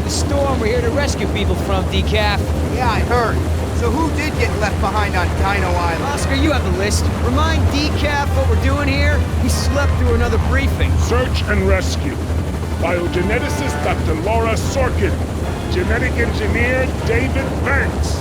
the storm we're here to rescue people from, Decaf. Yeah, I heard. So who did get left behind on Dino Island? Oscar, you have the list. Remind Decaf what we're doing here. He slept through another briefing. Search and rescue. Biogeneticist Dr. Laura Sorkin. Genetic engineer David Banks.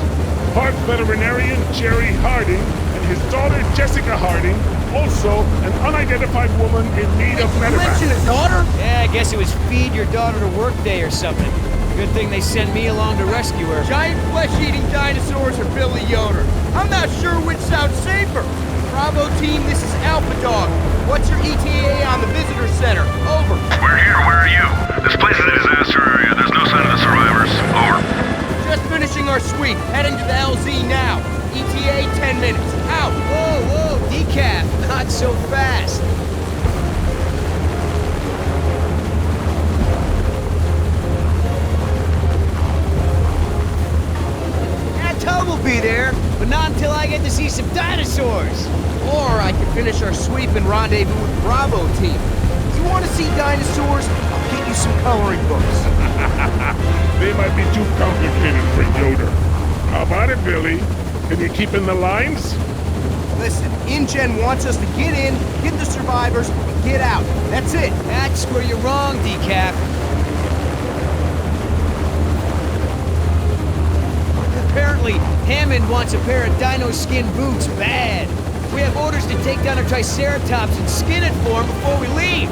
Park veterinarian Jerry Harding and his daughter Jessica Harding. Also, an unidentified woman in need of You mentioned medevac. a daughter? Yeah, I guess it was feed your daughter to work day or something. Good thing they sent me along to rescue her. Giant flesh-eating dinosaurs or Billy Yoder? I'm not sure which sounds safer. Bravo team, this is Alpha Dog. What's your ETA on the visitor center? Over. We're here, where are you? This place is a disaster area. There's no sign of the survivors. Over. Just finishing our sweep. Heading to the LZ now. ETA 10 minutes. Out. Whoa, Decaf, not so fast. Tug will be there, but not until I get to see some dinosaurs. Or I can finish our sweep and rendezvous with Bravo team. If you want to see dinosaurs, I'll get you some coloring books. They might be too complicated for Yoder. How about it, Billy? Can you keep in the lines? Listen, InGen wants us to get in, get the survivors, and get out. That's it. That's where you're wrong, Decaf. Apparently, Hammond wants a pair of dino skin boots bad. We have orders to take down a Triceratops and skin it for him before we leave.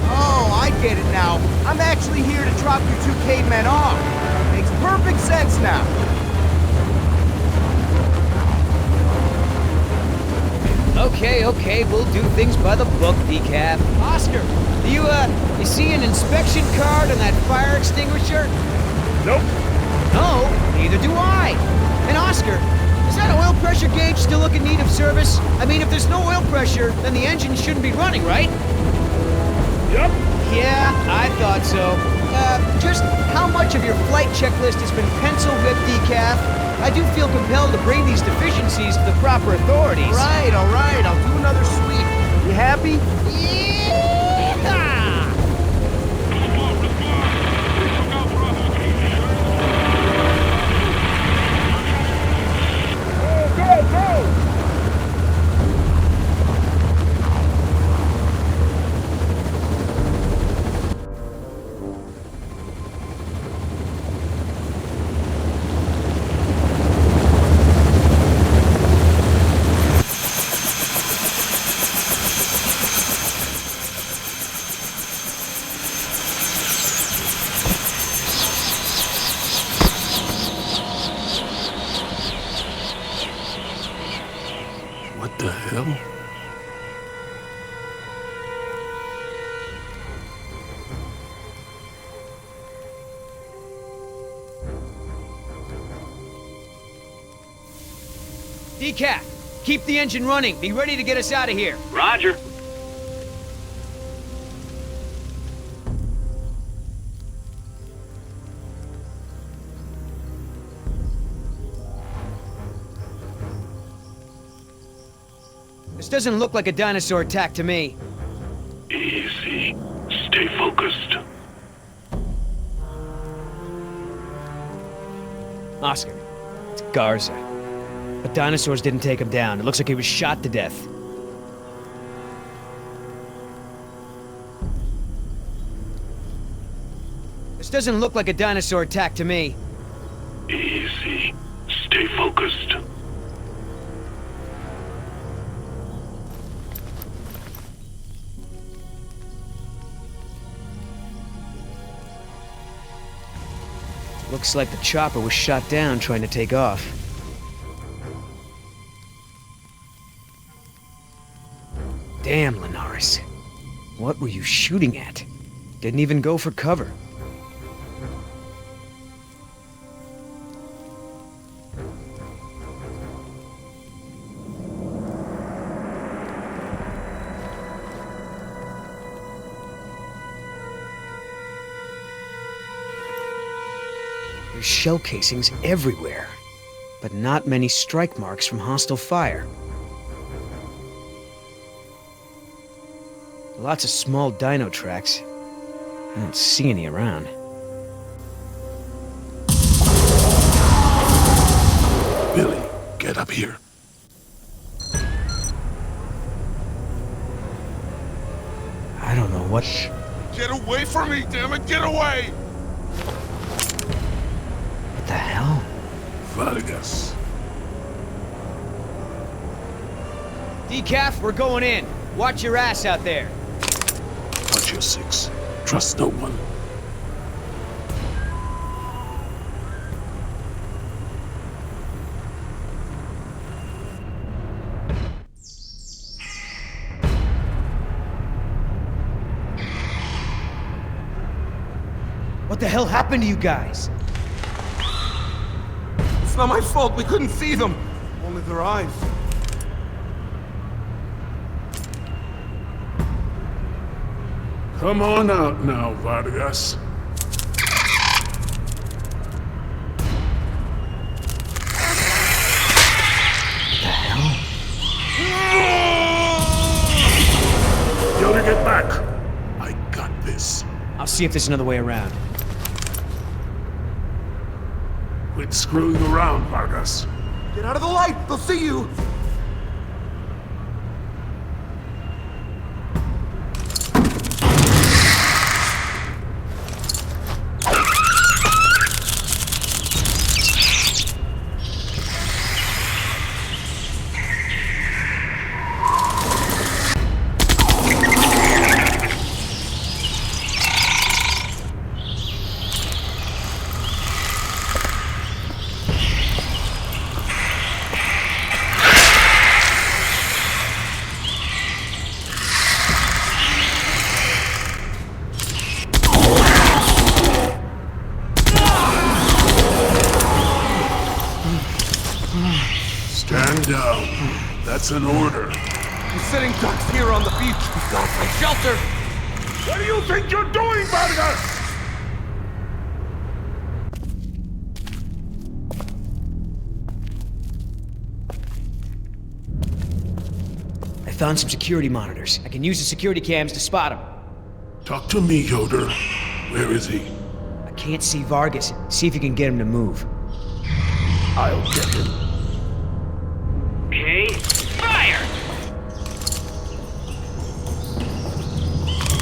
Oh, I get it now. I'm actually here to drop you two cavemen off. Makes perfect sense now. Okay, we'll do things by the book, Decaf. Oscar, do you see an inspection card on that fire extinguisher? Nope. No, neither do I. And Oscar, is that oil pressure gauge still look in need of service? I mean, if there's no oil pressure, then the engine shouldn't be running, right? Yep. Yeah, I thought so. Just how much of your flight checklist has been penciled with, Decaf? I do feel compelled to bring these deficiencies to the proper authorities. All right, I'll do another sweep. You happy? Yeah! Go! What the hell? Decaf, keep the engine running. Be ready to get us out of here. Roger. This doesn't look like a dinosaur attack to me. Easy. Stay focused. Oscar, it's Garza. But dinosaurs didn't take him down. It looks like he was shot to death. This doesn't look like a dinosaur attack to me. Easy. Stay focused. Looks like the chopper was shot down trying to take off. Damn, Linares. What were you shooting at? Didn't even go for cover. There's shell casings everywhere, but not many strike marks from hostile fire. Lots of small dino tracks. I don't see any around. Get up here. I don't know what... Get away from me, damn it! Get away! What the hell? Vargas. Decaf, we're going in. Watch your ass out there. Watch your six. Trust no one. What the hell happened to you guys? It's not my fault. We couldn't see them. Only their eyes. Come on out now, Vargas. Yoda, get back! I got this. I'll see if there's another way around. Quit screwing around, Vargas. Get out of the light! They'll see you! Stand down. That's an order. We're sitting ducks here on the beach. We've got to find shelter! What do you think you're doing, Vargas? I found some security monitors. I can use the security cams to spot them. Talk to me, Yoder. Where is he? I can't see Vargas. See if you can get him to move. I'll get him. Okay, fire!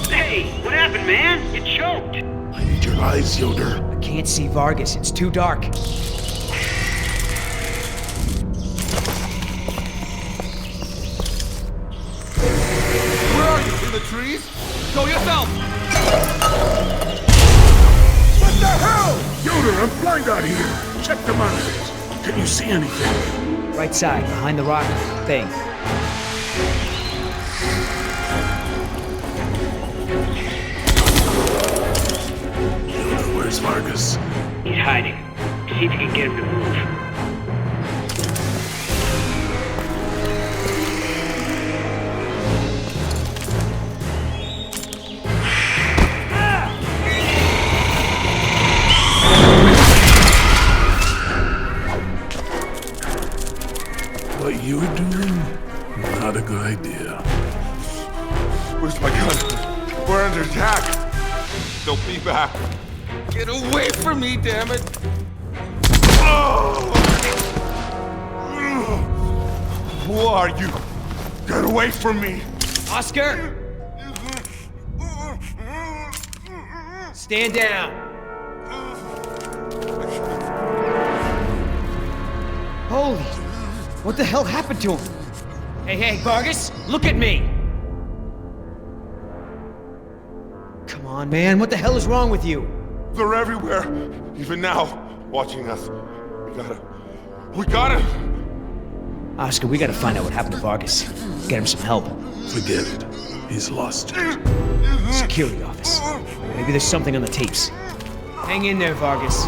Hey, what happened, man? You choked. I need your eyes, Yoder. I can't see Vargas. It's too dark. Where are you? In the trees? Go yourself! What the hell? Yoder, I'm blind out here. Check the monitors. Can you see anything? Right side, behind the rock thing. Yoder, where's Vargas? He's hiding. See if you can get him to move. What you're doing? Not a good idea. Where's my gun? We're under attack! They'll be back! Get away from me, damn it! Oh! Who are you? Get away from me! Oscar! Stand down! Holy... What the hell happened to him? Hey, Vargas, look at me! Come on, man, what the hell is wrong with you? They're everywhere! Even now, watching us. We gotta... Oscar, we gotta find out what happened to Vargas. Get him some help. Forget it. He's lost it. Security office. Maybe there's something on the tapes. Hang in there, Vargas.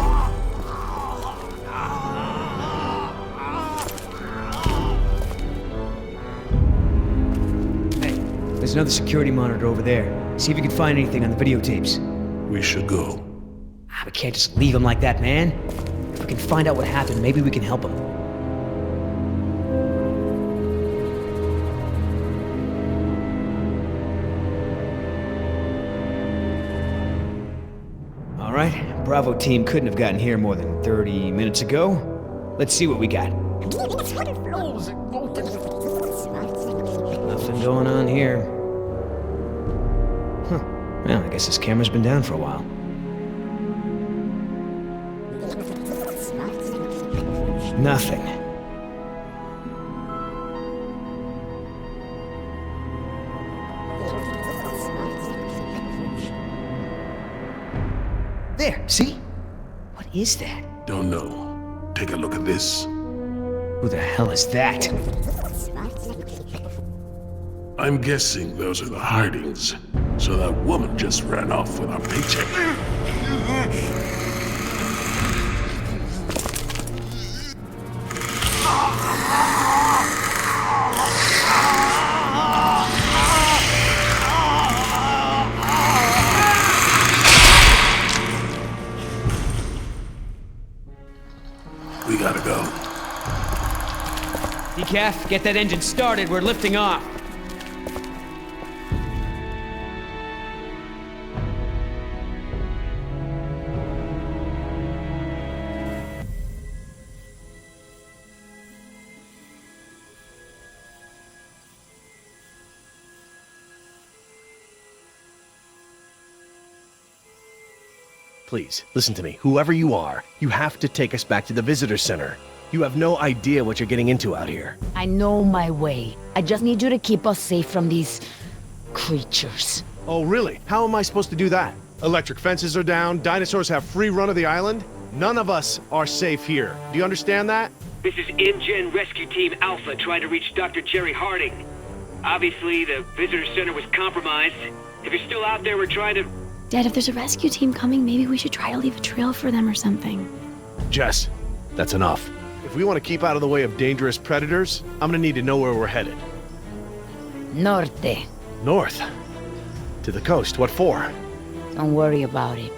Hey, there's another security monitor over there. See if you can find anything on the videotapes. We should go. We can't just leave him like that, man. If we can find out what happened, maybe we can help him. All right, Bravo team couldn't have gotten here more than 30 minutes ago. Let's see what we got. Nothing going on here. Huh. Well, I guess this camera's been down for a while. Nothing. There, see? What is that? Don't know. Take a look at this. Who the hell is that? I'm guessing those are the Hardings. So that woman just ran off with our paycheck. We gotta go. Decaf, get that engine started. We're lifting off. Please, listen to me. Whoever you are, you have to take us back to the visitor center. You have no idea what you're getting into out here. I know my way. I just need you to keep us safe from these creatures. Oh, really? How am I supposed to do that? Electric fences are down, dinosaurs have free run of the island. None of us are safe here. Do you understand that? This is InGen Rescue Team Alpha trying to reach Dr. Jerry Harding. Obviously, the visitor center was compromised. If you're still out there, we're trying to... Dad, if there's a rescue team coming, maybe we should try to leave a trail for them or something. Jess, that's enough. If we want to keep out of the way of dangerous predators, I'm gonna need to know where we're headed. Norte. North? To the coast, what for? Don't worry about it.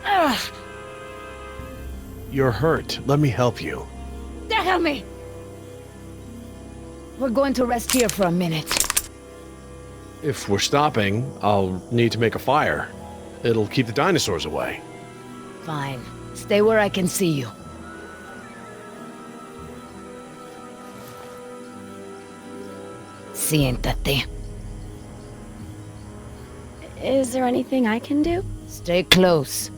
Ugh! You're hurt. Let me help you. Help me! We're going to rest here for a minute. If we're stopping, I'll need to make a fire. It'll keep the dinosaurs away. Fine. Stay where I can see you. Siéntate. Is there anything I can do? Stay close.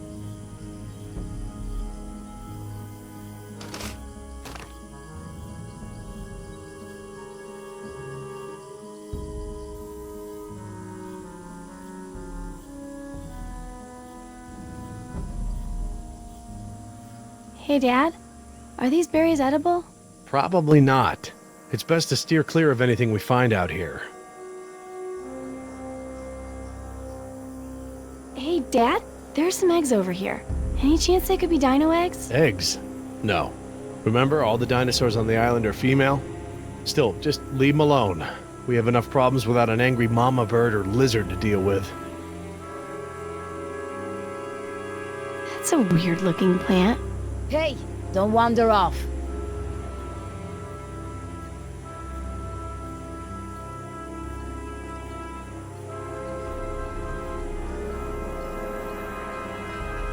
Hey, Dad. Are these berries edible? Probably not. It's best to steer clear of anything we find out here. Hey, Dad. There's some eggs over here. Any chance they could be dino eggs? Eggs? No. Remember, all the dinosaurs on the island are female? Still, just leave them alone. We have enough problems without an angry mama bird or lizard to deal with. That's a weird-looking plant. Hey, don't wander off.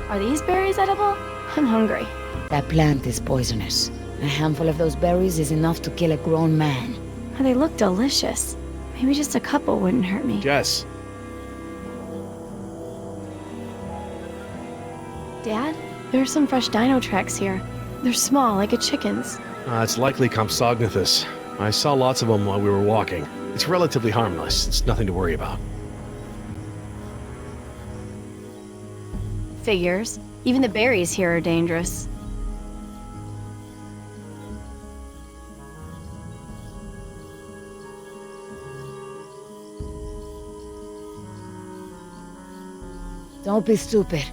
Are these berries edible? I'm hungry. That plant is poisonous. A handful of those berries is enough to kill a grown man. Oh, they look delicious. Maybe just a couple wouldn't hurt me. Jess. Dad, there are some fresh dino tracks here. They're small, like a chicken's. It's likely Compsognathus. I saw lots of them while we were walking. It's relatively harmless. It's nothing to worry about. Figures. Even the berries here are dangerous. Don't be stupid.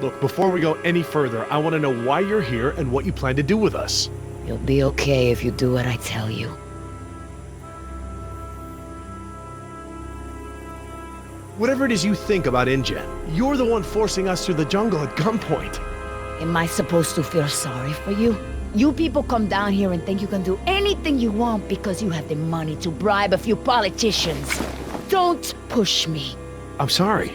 Look, before we go any further, I want to know why you're here and what you plan to do with us. You'll be okay if you do what I tell you. Whatever it is you think about InGen, you're the one forcing us through the jungle at gunpoint. Am I supposed to feel sorry for you? You people come down here and think you can do anything you want because you have the money to bribe a few politicians. Don't push me. I'm sorry.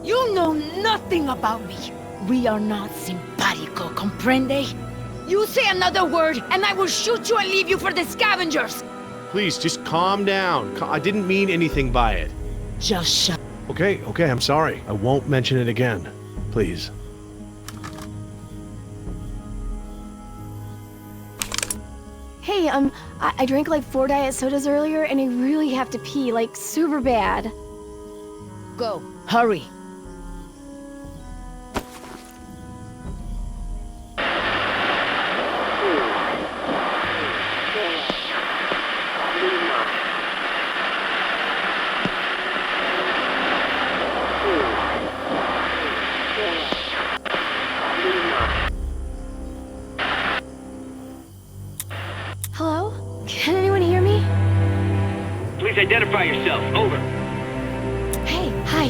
You know nothing about me. We are not simpatico, comprende? You say another word and I will shoot you and leave you for the scavengers. Please, just calm down. I didn't mean anything by it. Just shut. Okay, I'm sorry. I won't mention it again. Please. Hey, I drank like 4 diet sodas earlier and I really have to pee, like super bad. Go. Hurry. Hello? Can anyone hear me? Please identify yourself. Over. Hey, hi.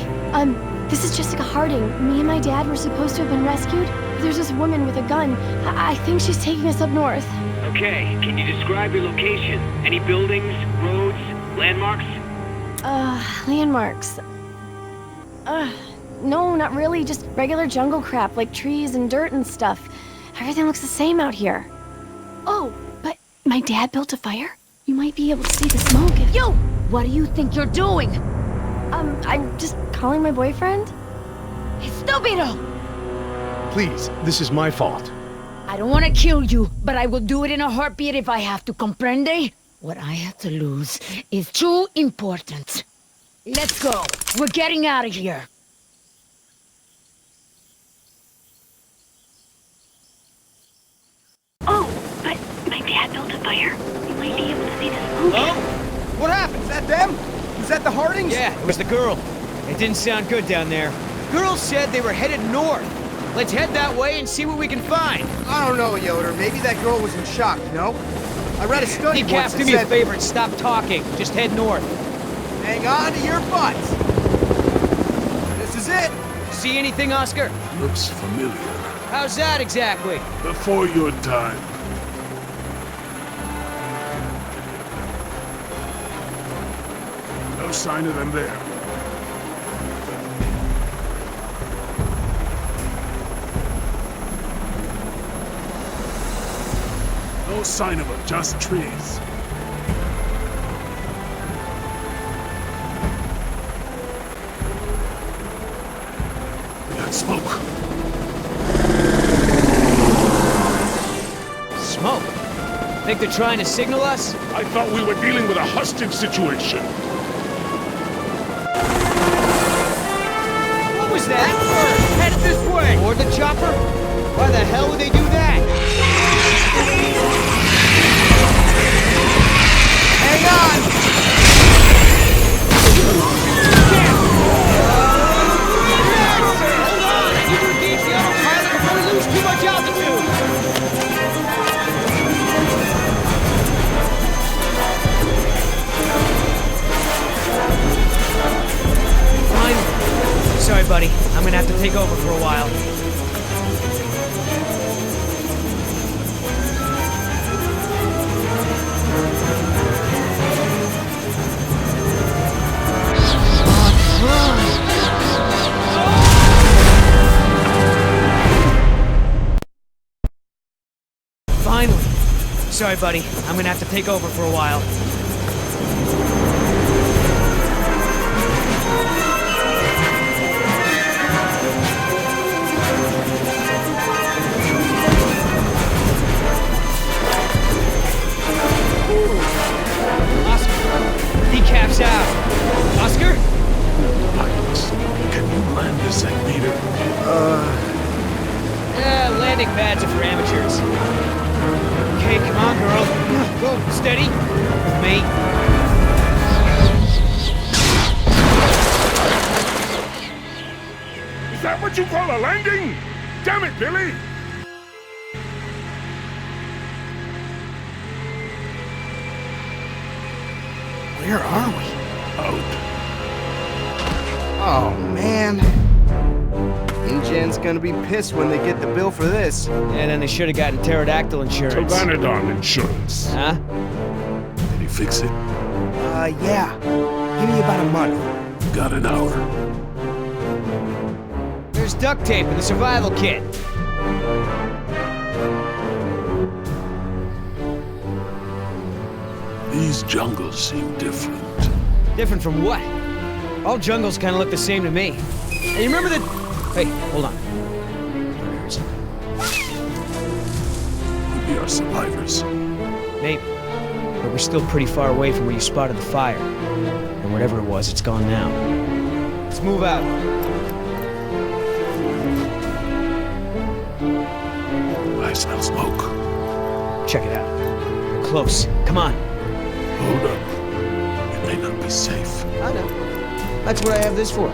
This is Jessica Harding. Me and my dad were supposed to have been rescued. There's this woman with a gun. I think she's taking us up north. Okay, can you describe your location? Any buildings, roads, landmarks? Landmarks. No, not really. Just regular jungle crap, like trees and dirt and stuff. Everything looks the same out here. Oh, but my dad built a fire. You might be able to see the smoke if... You! What do you think you're doing? I'm just calling my boyfriend. Stupido! Please, this is my fault. I don't want to kill you, but I will do it in a heartbeat if I have to, comprende? What I have to lose is too important. Let's go. We're getting out of here. Oh, but my dad built a fire. You might be able to see the smoke. Oh? What happened? Is that them? Was that the Hardings? Yeah, it was the girl. It didn't sound good down there. Girl said they were headed north. Let's head that way and see what we can find. I don't know, Yoder. Maybe that girl was in shock, you know? I read a study once Decaf, that do me a said... favor and stop talking. Just head north. Hang on to your butts. This is it. See anything, Oscar? Looks familiar. How's that exactly? Before your time. No sign of them there. No sign of them, just trees. We got smoke. Smoke. Think they're trying to signal us? I thought we were dealing with a hostage situation. What was that? Headed this way! Or the chopper? Why the hell would they do that? Hang on. Hold on! I need to engage the autopilot before we lose too much altitude! Fine. Sorry, buddy. I'm gonna have to take over for a while. Finally. Sorry, buddy. I'm gonna have to take over for a while. Oscar, decap's out. Oscar? Pilot, can you land this thing, Peter? Landing pads are for amateurs. Okay, come on, girl. Go, steady. Mate. Is that what you call a landing? Damn it, Billy! Where are we? Out. Oh, man. InGen's gonna be pissed when they get the bill for this. And then they should have gotten pterodactyl insurance. Pteranodon insurance. Huh? Did he fix it? Yeah. Give me about a month. Got an hour. There's duct tape in the survival kit. These jungles seem different. Different from what? All jungles kind of look the same to me. And you remember the... Hey, hold on. We are survivors. Maybe. But we're still pretty far away from where you spotted the fire. And whatever it was, it's gone now. Let's move out. I smell smoke. Check it out. We're close. Come on. Hold up. It may not be safe. I know. That's what I have this for.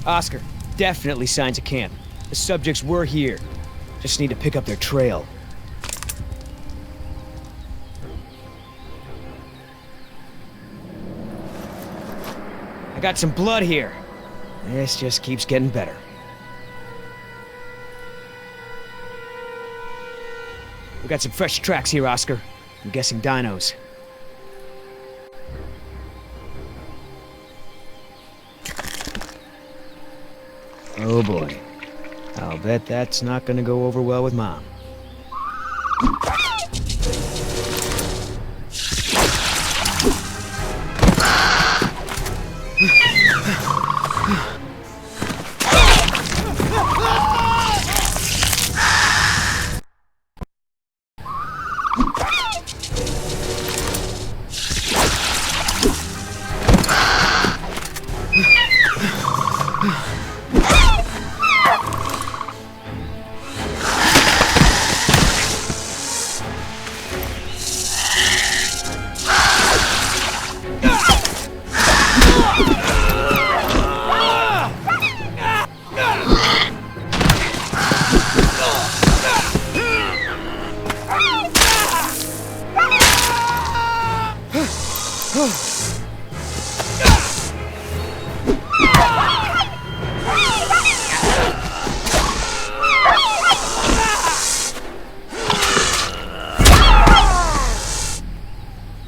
Oscar, definitely signs of camp. The subjects were here. Just need to pick up their trail. I got some blood here. This just keeps getting better. We got some fresh tracks here, Oscar. I'm guessing dinos. Oh boy. I'll bet that's not gonna go over well with Mom.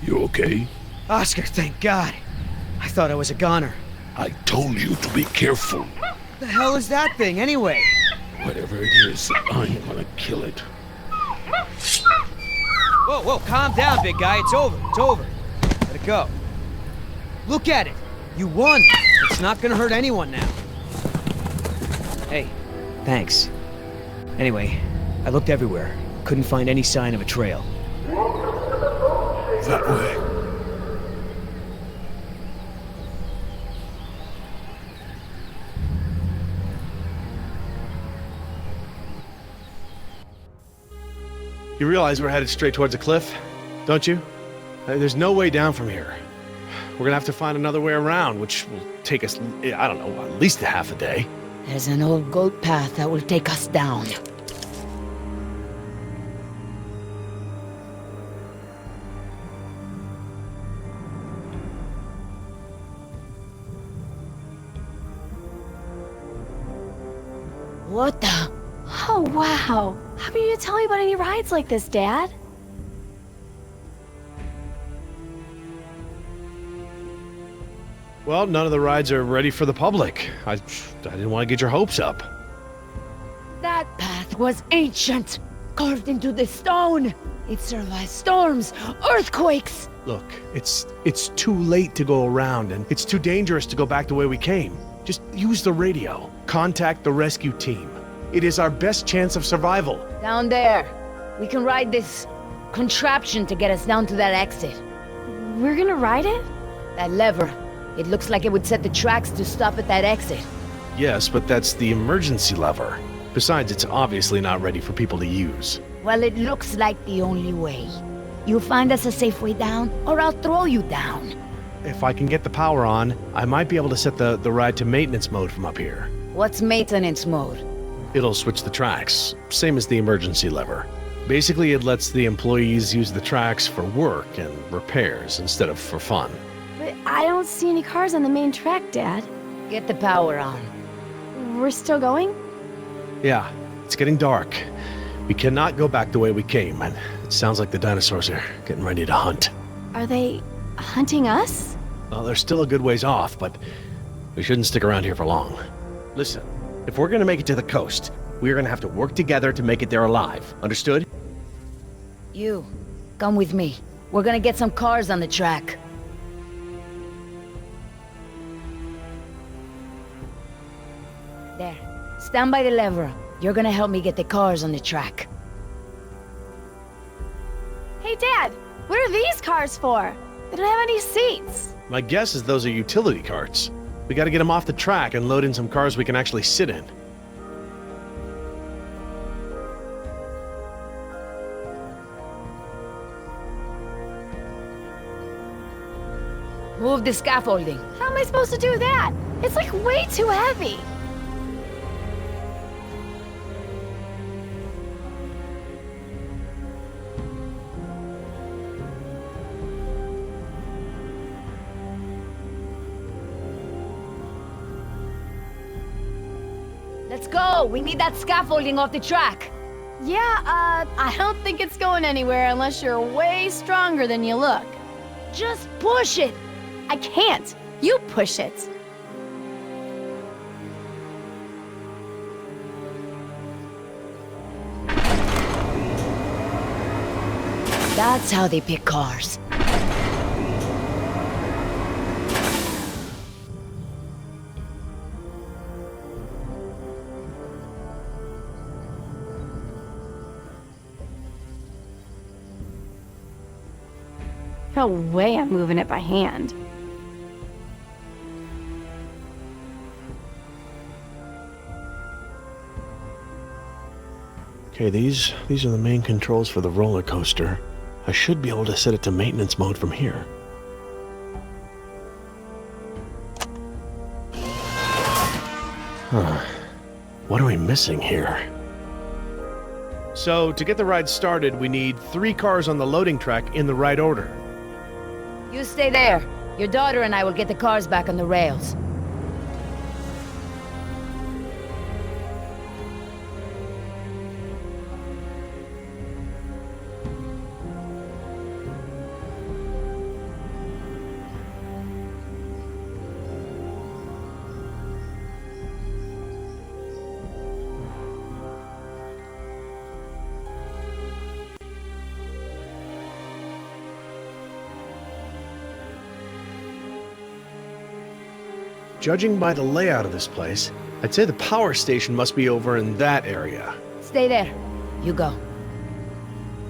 You okay? Oscar, thank God. I thought I was a goner. I told you to be careful. The hell is that thing, anyway? Whatever it is, I'm gonna kill it. Whoa, whoa, calm down, big guy. It's over. It's over. Let it go. Look at it. You won. It's not gonna hurt anyone now. Hey, thanks. Anyway, I looked everywhere. Couldn't find any sign of a trail. That way. You realize we're headed straight towards a cliff, don't you? There's no way down from here. We're gonna have to find another way around, which will take us, I don't know, at least a half a day. There's an old goat path that will take us down. What the? Oh, wow. How come you didn't tell me about any rides like this, Dad? Well, none of the rides are ready for the public. I didn't want to get your hopes up. That path was ancient, carved into the stone. It survived storms, earthquakes. Look, it's too late to go around, and it's too dangerous to go back the way we came. Just use the radio. Contact the rescue team. It is our best chance of survival. Down there. We can ride this contraption to get us down to that exit. We're gonna ride it? That lever. It looks like it would set the tracks to stop at that exit. Yes, but that's the emergency lever. Besides, it's obviously not ready for people to use. Well, it looks like the only way. You find us a safe way down, or I'll throw you down. If I can get the power on, I might be able to set the ride to maintenance mode from up here. What's maintenance mode? It'll switch the tracks, same as the emergency lever. Basically, it lets the employees use the tracks for work and repairs instead of for fun. But I don't see any cars on the main track, Dad. Get the power on. We're still going? Yeah, it's getting dark. We cannot go back the way we came, and it sounds like the dinosaurs are getting ready to hunt. Are they hunting us? Well, they're still a good ways off, but we shouldn't stick around here for long. Listen, if we're gonna make it to the coast, we're gonna have to work together to make it there alive. Understood? You, come with me. We're gonna get some cars on the track. There. Stand by the lever. You're gonna help me get the cars on the track. Hey, Dad, what are these cars for? They don't have any seats. My guess is those are utility carts. We gotta get them off the track and load in some cars we can actually sit in. Move the scaffolding. How am I supposed to do that? It's like way too heavy. Let's go! We need that scaffolding off the track. Yeah, I don't think it's going anywhere unless you're way stronger than you look. Just push it! I can't. You push it. That's how they pick cars. No way I'm moving it by hand. Okay, these are the main controls for the roller coaster. I should be able to set it to maintenance mode from here. Huh. What are we missing here? So, to get the ride started, we need 3 cars on the loading track in the right order. You stay there. Your daughter and I will get the cars back on the rails. Judging by the layout of this place, I'd say the power station must be over in that area. Stay there. You go.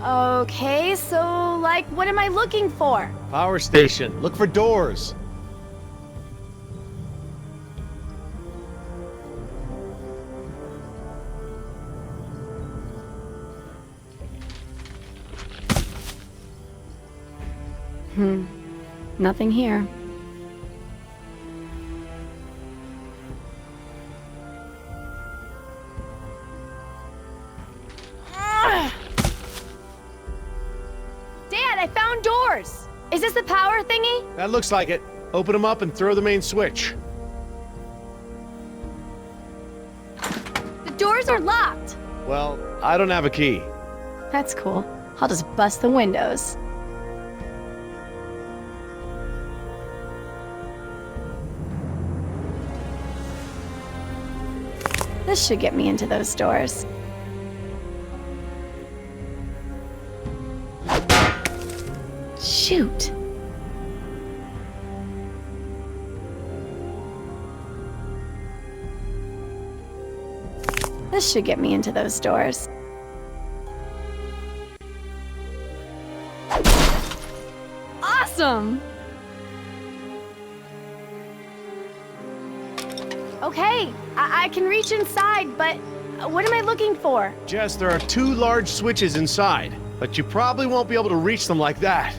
Okay, so, like, what am I looking for? Power station. Look for doors. Nothing here. Dad, I found doors! Is this the power thingy? That looks like it. Open them up and throw the main switch. The doors are locked! Well, I don't have a key. That's cool. I'll just bust the windows. This should get me into those doors. Shoot. This should get me into those doors. Awesome! Okay, I can reach inside, but What am I looking for? Jess, there are 2 large switches inside, but you probably won't be able to reach them like that.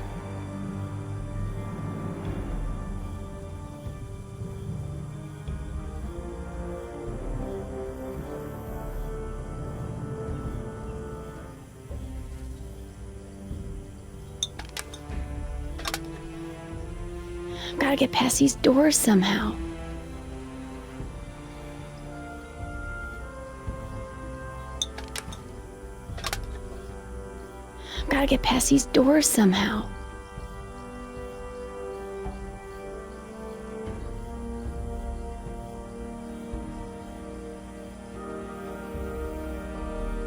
Gotta get past these doors somehow. Gotta get past these doors somehow.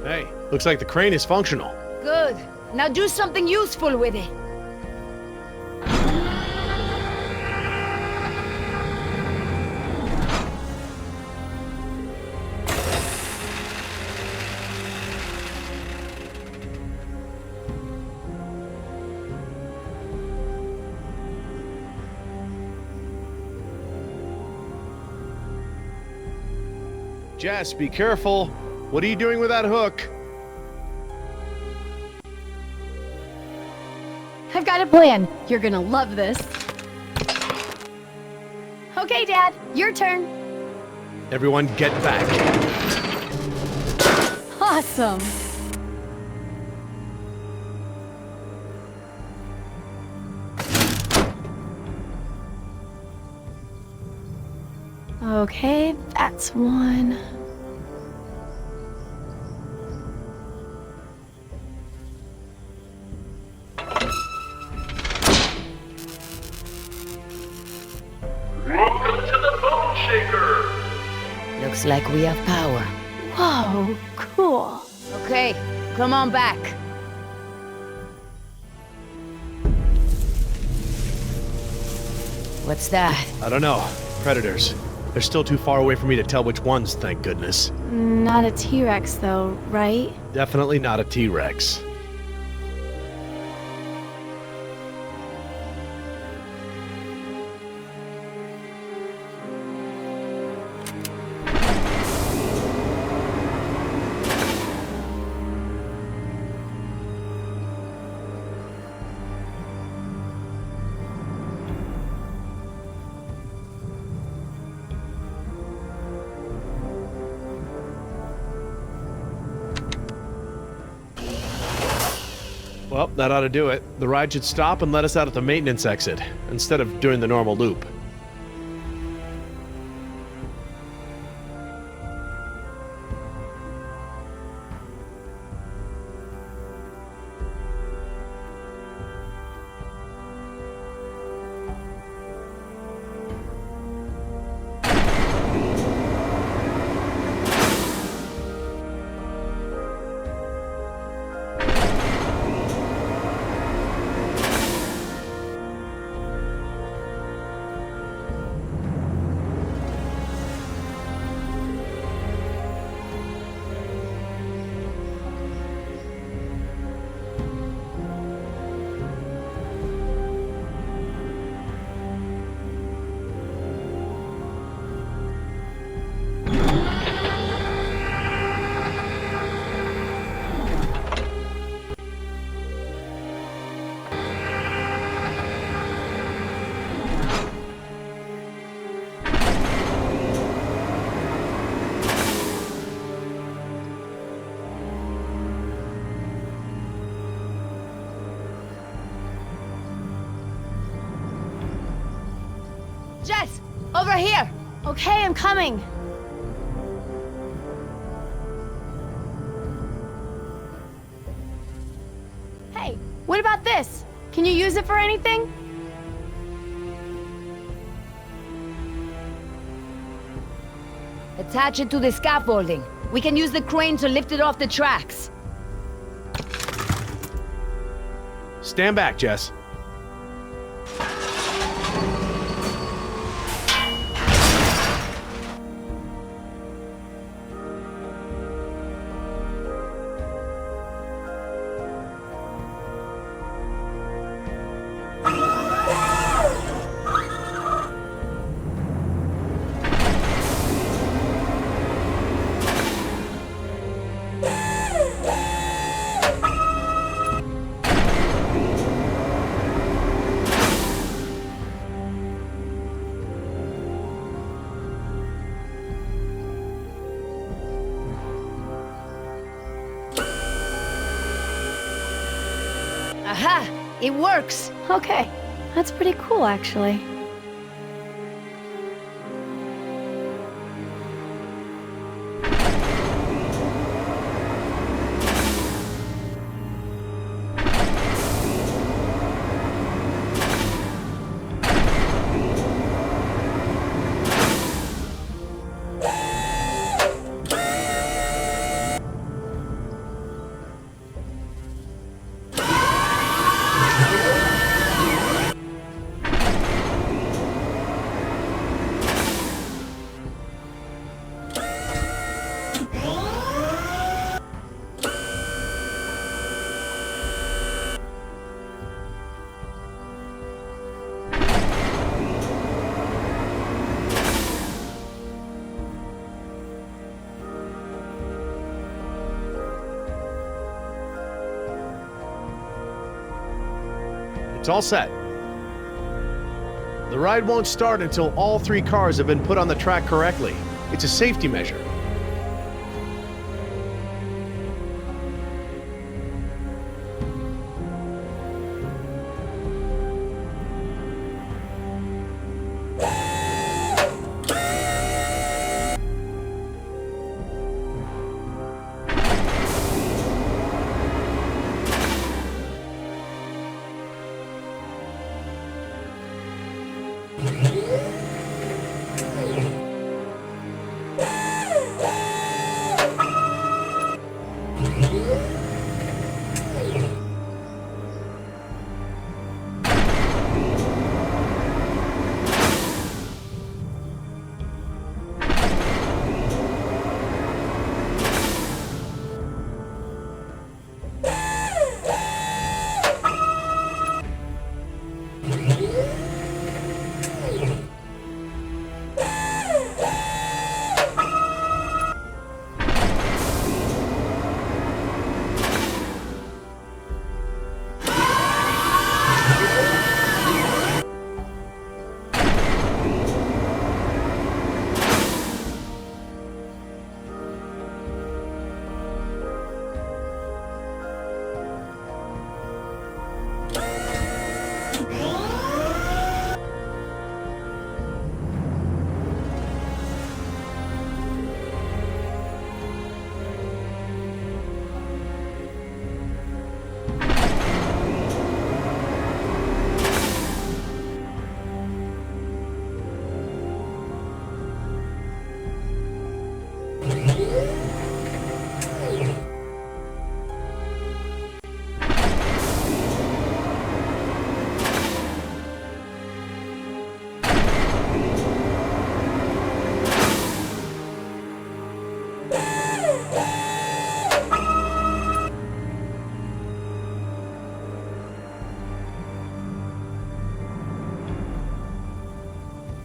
Hey, looks like the crane is functional. Good. Now do something useful with it. Jess, be careful. What are you doing with that hook? I've got a plan. You're gonna love this. Okay, Dad, your turn. Everyone get back. Awesome. Okay, that's one. Welcome to the Bone Shaker! Looks like we have power. Whoa, cool. Okay, come on back. What's that? I don't know. Predators. They're still too far away for me to tell which ones, thank goodness. Not a T-Rex though, right? Definitely not a T-Rex. Well, that ought to do it. The ride should stop and let us out at the maintenance exit, instead of doing the normal loop. Jess, over here. Okay, I'm coming. Hey, what about this? Can you use it for anything? Attach it to the scaffolding. We can use the crane to lift it off the tracks. Stand back, Jess. It works. Okay, that's pretty cool, actually. It's all set. The ride won't start until all 3 cars have been put on the track correctly. It's a safety measure.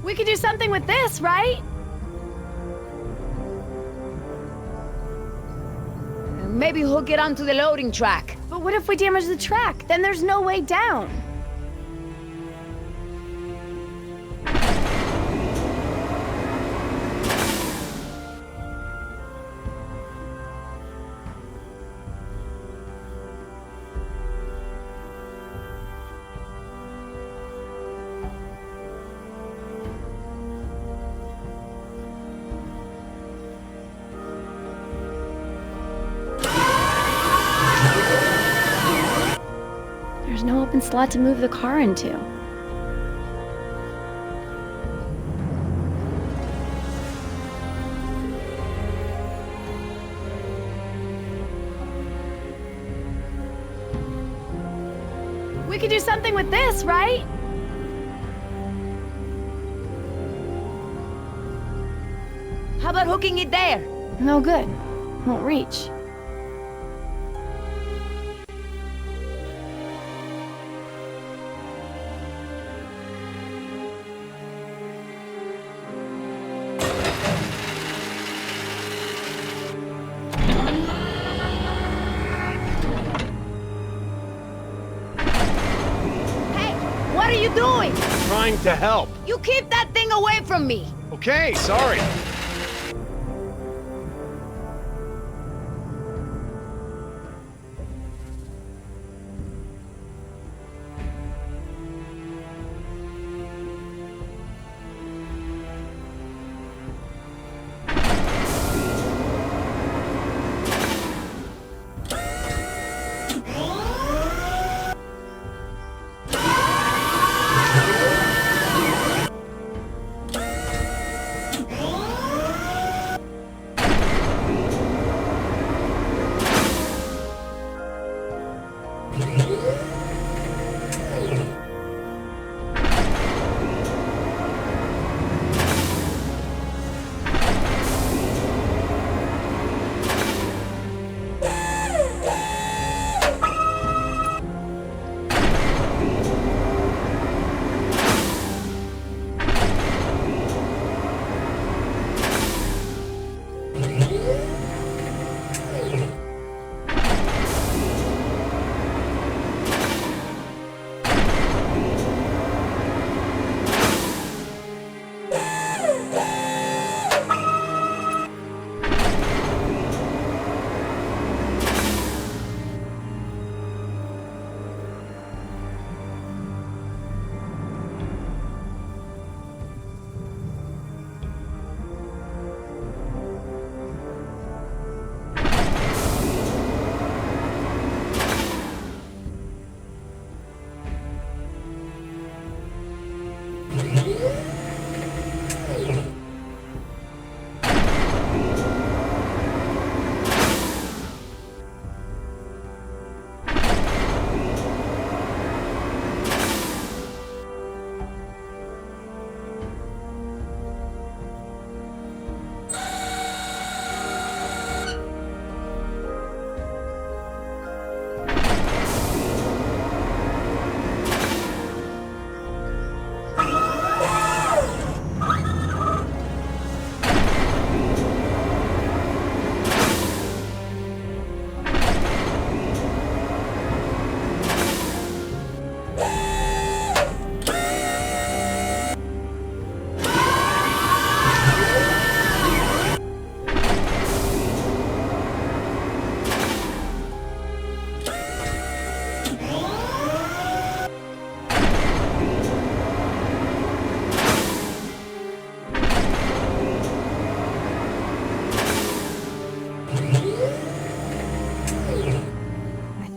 We could do something with this, right? Maybe hook it onto the loading track. But what if we damage the track? Then there's no way down. There's no open slot to move the car into. We could do something with this, right? How about hooking it there? No good. Won't reach. What are you doing? Trying to help. You keep that thing away from me. Okay, sorry.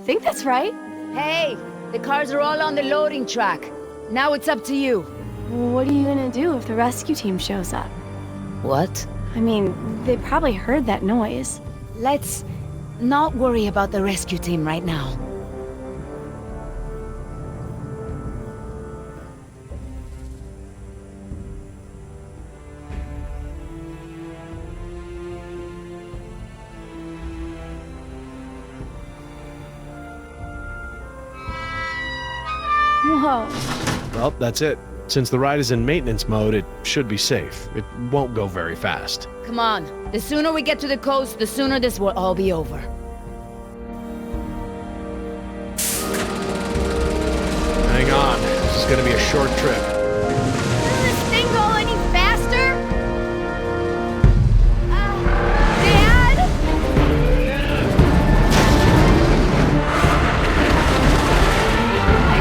I think that's right. Hey, the cars are all on the loading track. Now it's up to you. What are you gonna do if the rescue team shows up? What? I mean, they probably heard that noise. Let's not worry about the rescue team right now. Whoa. Well, that's it. Since the ride is in maintenance mode, it should be safe. It won't go very fast. Come on. The sooner we get to the coast, the sooner this will all be over. Hang on. This is gonna be a short trip. Does this thing go any faster? Dad?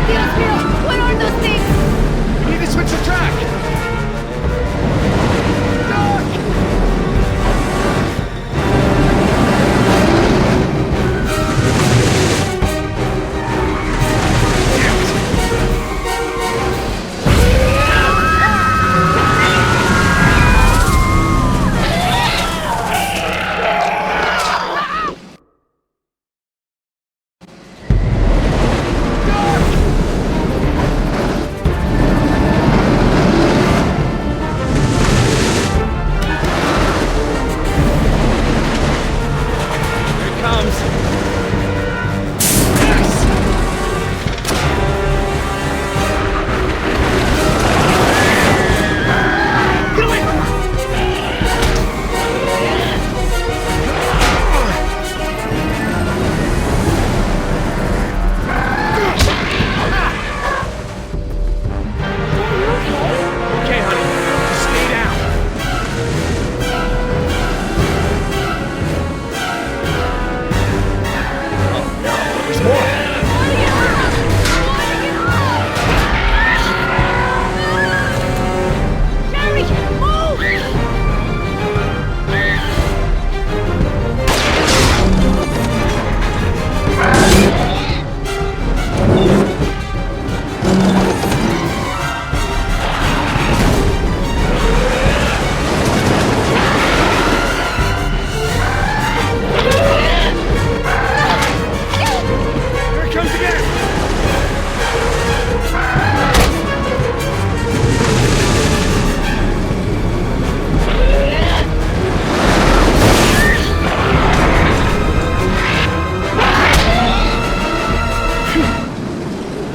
Dios mío, what are those things? We need to switch the track!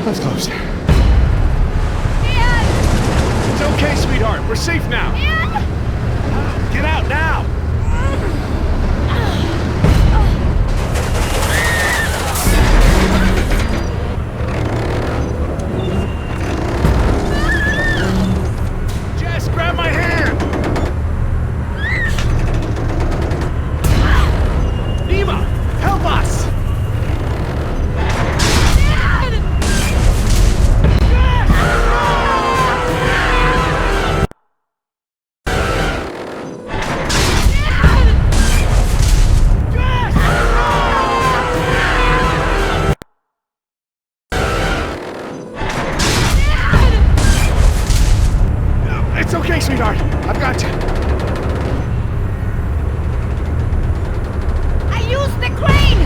That's close. It's okay, sweetheart. We're safe now. Get out now! Jess, grab my hand! Nima, help us! sweetheart. I've got you. I used the crane!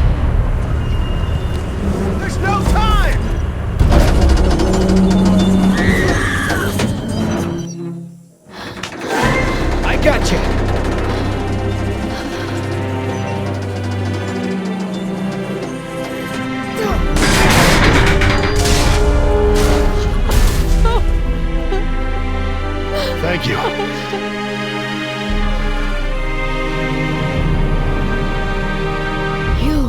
There's no time! I got you. Thank you. You.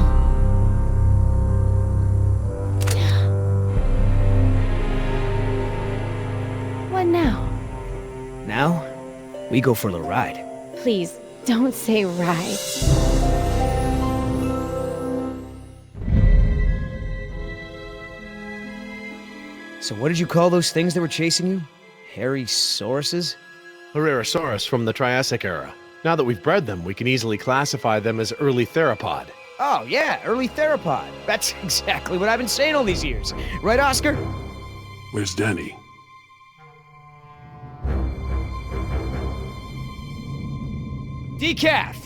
What now? Now, we go for a little ride. Please, don't say ride. So what did you call those things that were chasing you? Hairy sauruses? Herrerasaurus from the Triassic era. Now that we've bred them, we can easily classify them as early theropod. Oh, yeah, early theropod. That's exactly what I've been saying all these years. Right, Oscar? Where's Danny? Decaf!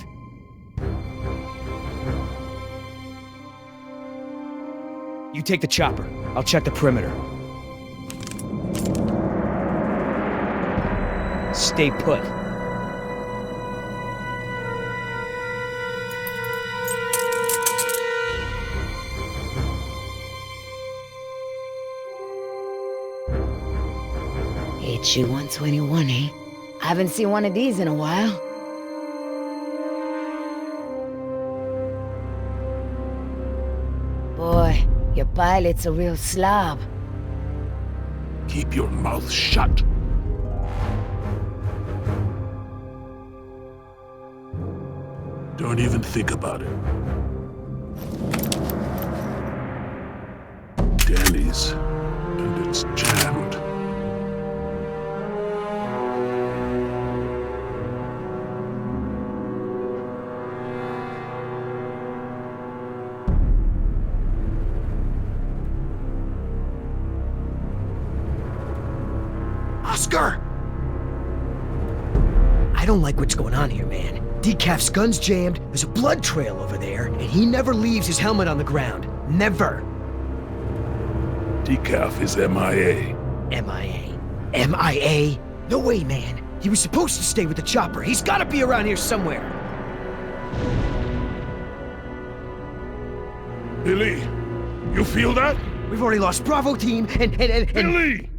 You take the chopper. I'll check the perimeter. Stay put. HU 121, eh? I haven't seen one of these in a while. Boy, your pilot's a real slob. Keep your mouth shut. Don't even think about it. Danny's, and it's jammed. Oscar! I don't like what's going on here, man. Decaf's gun's jammed, there's a blood trail over there, and he never leaves his helmet on the ground. Never. Decaf is MIA. MIA. MIA? No way, man. He was supposed to stay with the chopper. He's gotta be around here somewhere. Billy, you feel that? We've already lost Bravo team, and... Billy!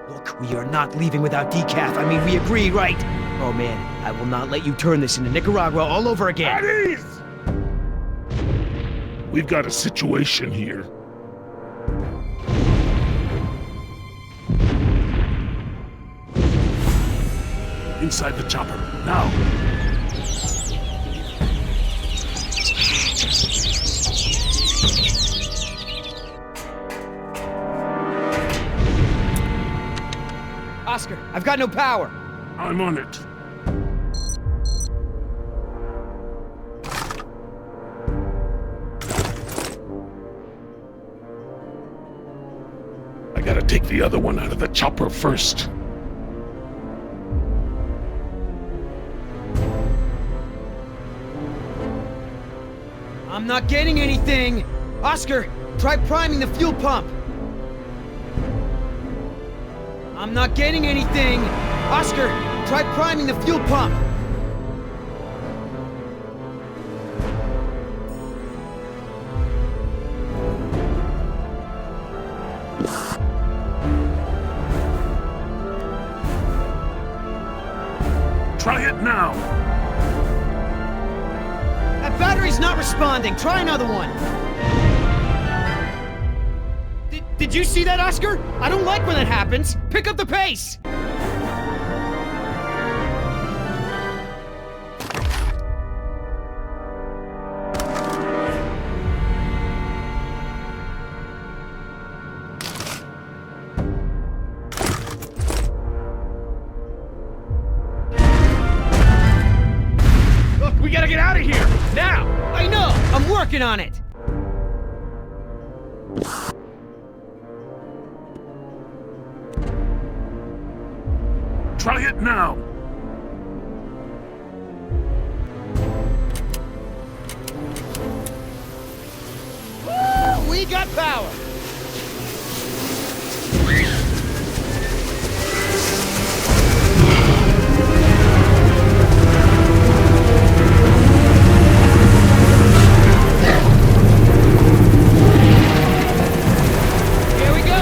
Look, we are not leaving without Decaf. I mean, we agree, right? Oh, man, I will not let you turn this into Nicaragua all over again. At ease! We've got a situation here. Inside the chopper, now! Oscar, I've got no power. I'm on it. I gotta take the other one out of the chopper first. I'm not getting anything. Oscar, try priming the fuel pump. I'm not getting anything. Oscar, try priming the fuel pump. Try it now! That battery's not responding. Try another one. Did you see that, Oscar? I don't like when that happens. Pick up the pace. Look, we gotta get out of here now. I know. I'm working on it. Try it now. We got power! Here we go!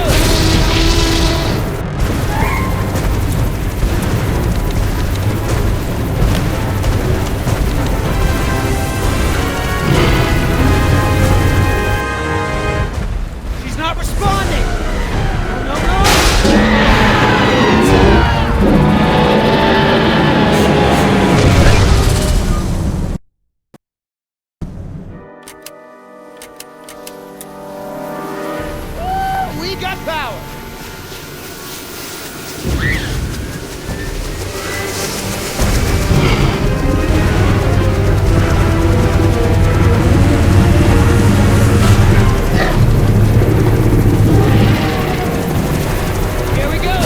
She's not responding! No, no, Woo! We got power! Here we go!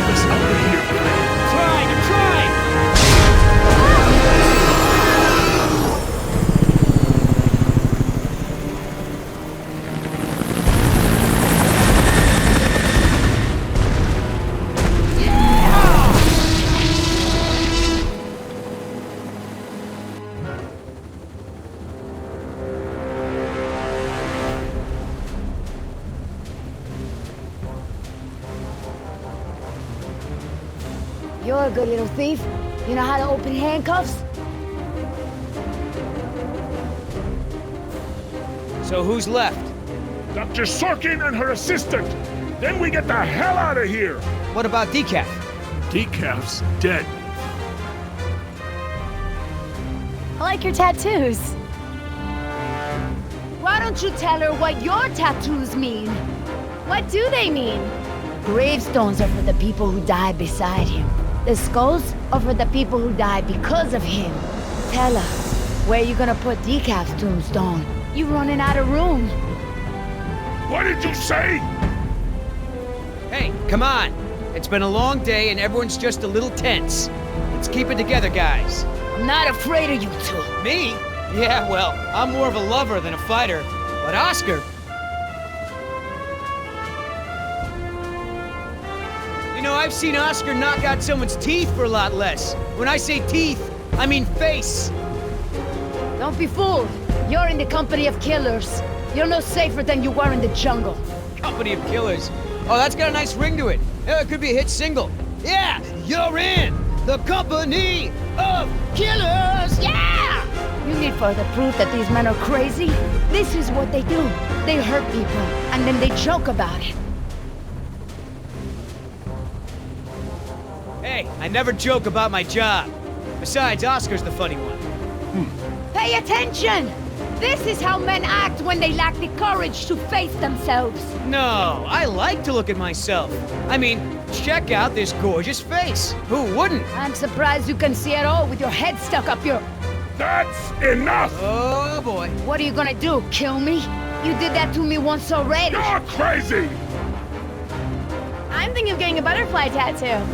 It's out of here. I'm trying! You're a good little thief. You know how to open handcuffs? So who's left? Dr. Sorkin and her assistant. Then we get the hell out of here. What about Decaf? Decaf's dead. I like your tattoos. Why don't you tell her what your tattoos mean? What do they mean? Gravestones are for the people who died beside him. The skulls are for the people who died because of him. Tell her, where you gonna put Decaf's tombstone? You running out of room. What did you say? Hey, come on! It's been a long day and everyone's just a little tense. Let's keep it together, guys. I'm not afraid of you two. Me? Yeah, well, I'm more of a lover than a fighter. But Oscar... You know, I've seen Oscar knock out someone's teeth for a lot less. When I say teeth, I mean face. Don't be fooled. You're in the company of killers. You're no safer than you were in the jungle. Company of killers. Oh, that's got a nice ring to it. Yeah, it could be a hit single. Yeah, you're in the company of killers. Yeah! You need further proof that these men are crazy? This is what they do. They hurt people, and then they joke about it. Hey, I never joke about my job. Besides, Oscar's the funny one. Pay attention! This is how men act when they lack the courage to face themselves. No, I like to look at myself. I mean, check out this gorgeous face. Who wouldn't? I'm surprised you can see at all with your head stuck up your... That's enough! Oh, boy. What are you gonna do, kill me? You did that to me once already. You're crazy! I'm thinking of getting a butterfly tattoo.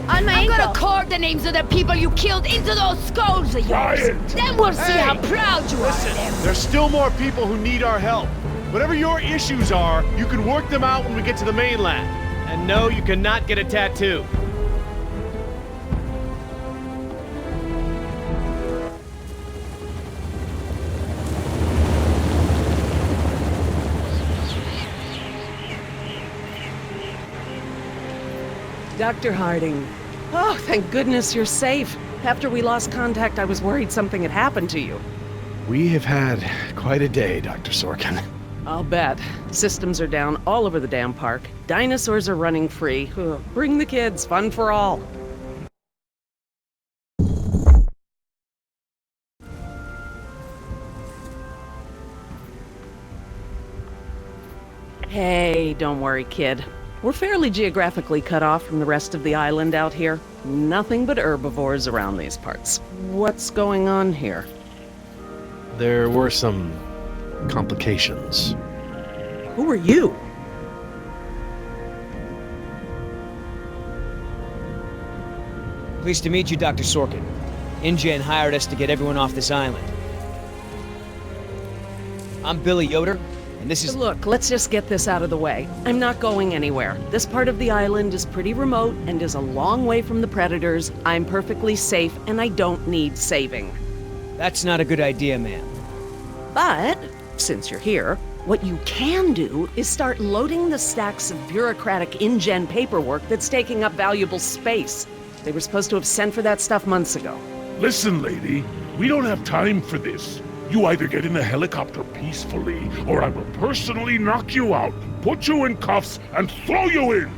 On my I'm ankle. gonna carve the names of the people you killed into those skulls of yours. Quiet! Then we'll see how proud you are of them. There's still more people who need our help. Whatever your issues are, you can work them out when we get to the mainland. And no, you cannot get a tattoo. Dr. Harding. Oh, thank goodness you're safe. After we lost contact, I was worried something had happened to you. We have had quite a day, Dr. Sorkin. I'll bet. Systems are down all over the damn park. Dinosaurs are running free. Ugh, bring the kids, fun for all. Hey, don't worry, kid. We're fairly geographically cut off from the rest of the island out here. Nothing but herbivores around these parts. What's going on here? There were some complications. Who are you? Pleased to meet you, Dr. Sorkin. InGen hired us to get everyone off this island. I'm Billy Yoder, and this is... Look, let's just get this out of the way. I'm not going anywhere. This part of the island is pretty remote and is a long way from the predators. I'm perfectly safe, and I don't need saving. That's not a good idea, ma'am. But, since you're here, what you can do is start loading the stacks of bureaucratic InGen paperwork that's taking up valuable space. They were supposed to have sent for that stuff months ago. Listen, lady, we don't have time for this. You either get in the helicopter peacefully, or I will personally knock you out, put you in cuffs, and throw you in!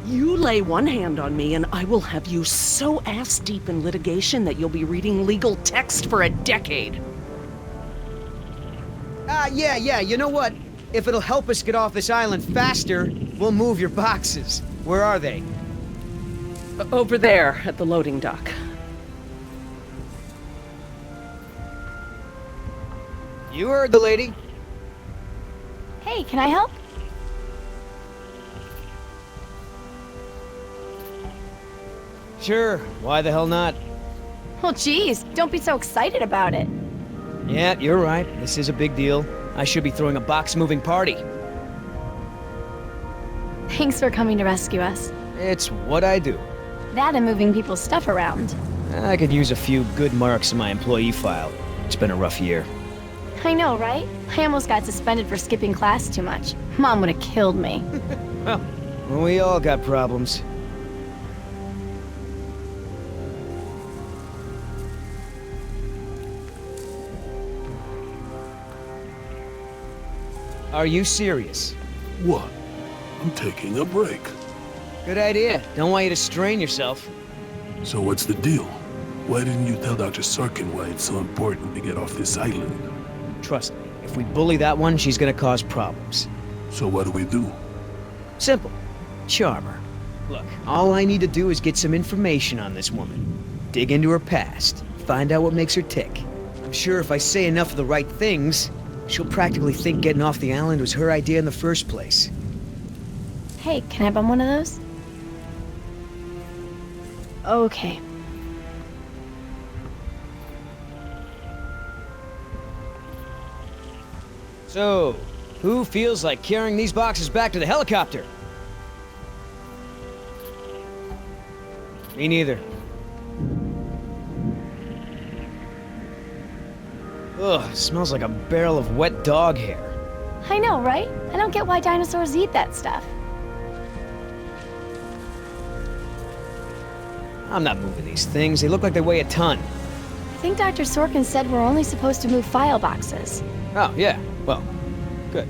You lay one hand on me and I will have you so ass-deep in litigation that you'll be reading legal text for a decade. Yeah, you know what? If it'll help us get off this island faster, we'll move your boxes. Where are they? Over there, at the loading dock. You heard the lady. Hey, can I help? Sure, why the hell not? Well, geez, don't be so excited about it. Yeah, you're right. This is a big deal. I should be throwing a box-moving party. Thanks for coming to rescue us. It's what I do. That and moving people's stuff around. I could use a few good marks in my employee file. It's been a rough year. I know, right? I almost got suspended for skipping class too much. Mom would have killed me. Well, we all got problems. Are you serious? What? I'm taking a break. Good idea. Don't want you to strain yourself. So what's the deal? Why didn't you tell Dr. Sorkin why it's so important to get off this island? Trust me, if we bully that one, she's gonna cause problems. So what do we do? Simple. Charm her. Look, all I need to do is get some information on this woman. Dig into her past. Find out what makes her tick. I'm sure if I say enough of the right things, she'll practically think getting off the island was her idea in the first place. Hey, can I bum one of those? Okay. So, who feels like carrying these boxes back to the helicopter? Me neither. Ugh, smells like a barrel of wet dog hair. I know, right? I don't get why dinosaurs eat that stuff. I'm not moving these things. They look like they weigh a ton. I think Dr. Sorkin said we're only supposed to move file boxes. Oh, yeah. Well, good.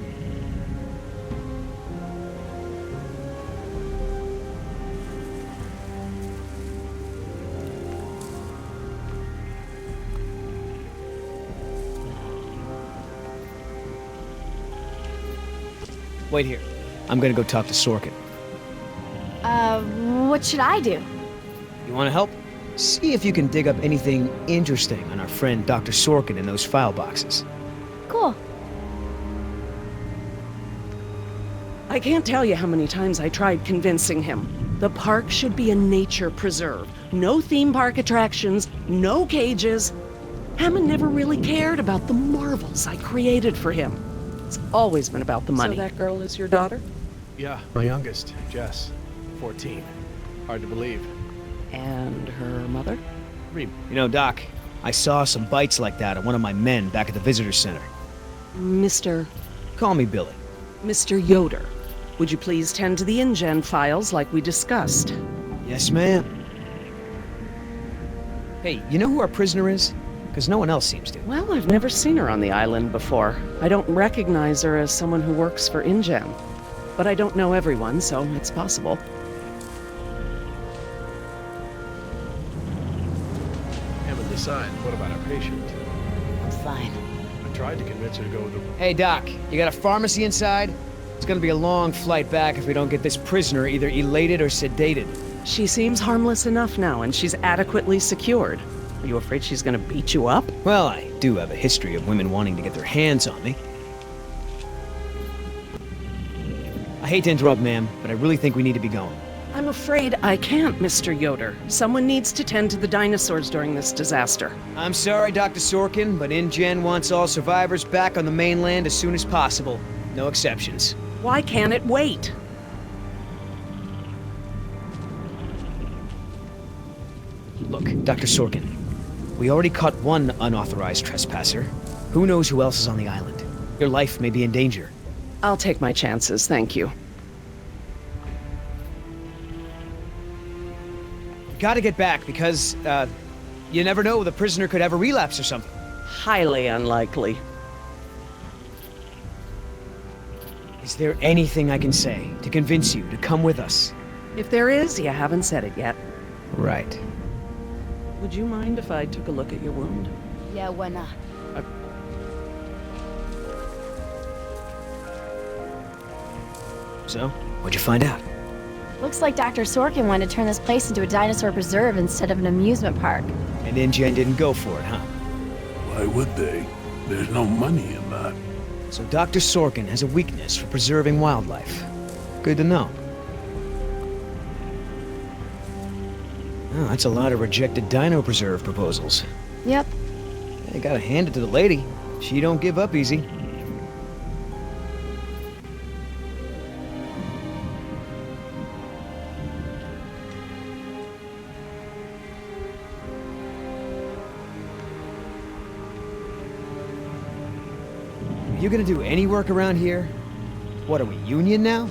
Wait here. I'm gonna go talk to Sorkin. What should I do? You wanna help? See if you can dig up anything interesting on our friend Dr. Sorkin in those file boxes. Cool. I can't tell you how many times I tried convincing him. The park should be a nature preserve. No theme park attractions, no cages. Hammond never really cared about the marvels I created for him. It's always been about the money. So that girl is your daughter? Yeah, my youngest, Jess, 14. Hard to believe. And her mother? You know, Doc, I saw some bites like that on one of my men back at the visitor center. Mr. Call me Billy. Mr. Yoder, would you please tend to the InGen files like we discussed? Yes, ma'am. Hey, you know who our prisoner is? Because no one else seems to. Well, I've never seen her on the island before. I don't recognize her as someone who works for InGen. But I don't know everyone, so it's possible. Hammond, decide. What about our patient? I'm fine. I tried to convince her to go with the... Hey, Doc, you got a pharmacy inside? It's gonna be a long flight back if we don't get this prisoner either elated or sedated. She seems harmless enough now, and she's adequately secured. Are you afraid she's gonna beat you up? Well, I do have a history of women wanting to get their hands on me. I hate to interrupt, ma'am, but I really think we need to be going. I'm afraid I can't, Mr. Yoder. Someone needs to tend to the dinosaurs during this disaster. I'm sorry, Dr. Sorkin, but InGen wants all survivors back on the mainland as soon as possible. No exceptions. Why can't it wait? Look, Dr. Sorkin, we already caught one unauthorized trespasser. Who knows who else is on the island? Your life may be in danger. I'll take my chances, thank you. Gotta get back, because, you never know, the prisoner could have a relapse or something. Highly unlikely. Is there anything I can say to convince you to come with us? If there is, you haven't said it yet. Right. Would you mind if I took a look at your wound? Yeah, why not? So, what'd you find out? Looks like Dr. Sorkin wanted to turn this place into a dinosaur preserve instead of an amusement park. And InGen didn't go for it, huh? Why would they? There's no money in that. So Dr. Sorkin has a weakness for preserving wildlife. Good to know. Oh, that's a lot of rejected dino preserve proposals. Yep. I gotta hand it to the lady. She don't give up easy. Are you gonna do any work around here? What, are we union now?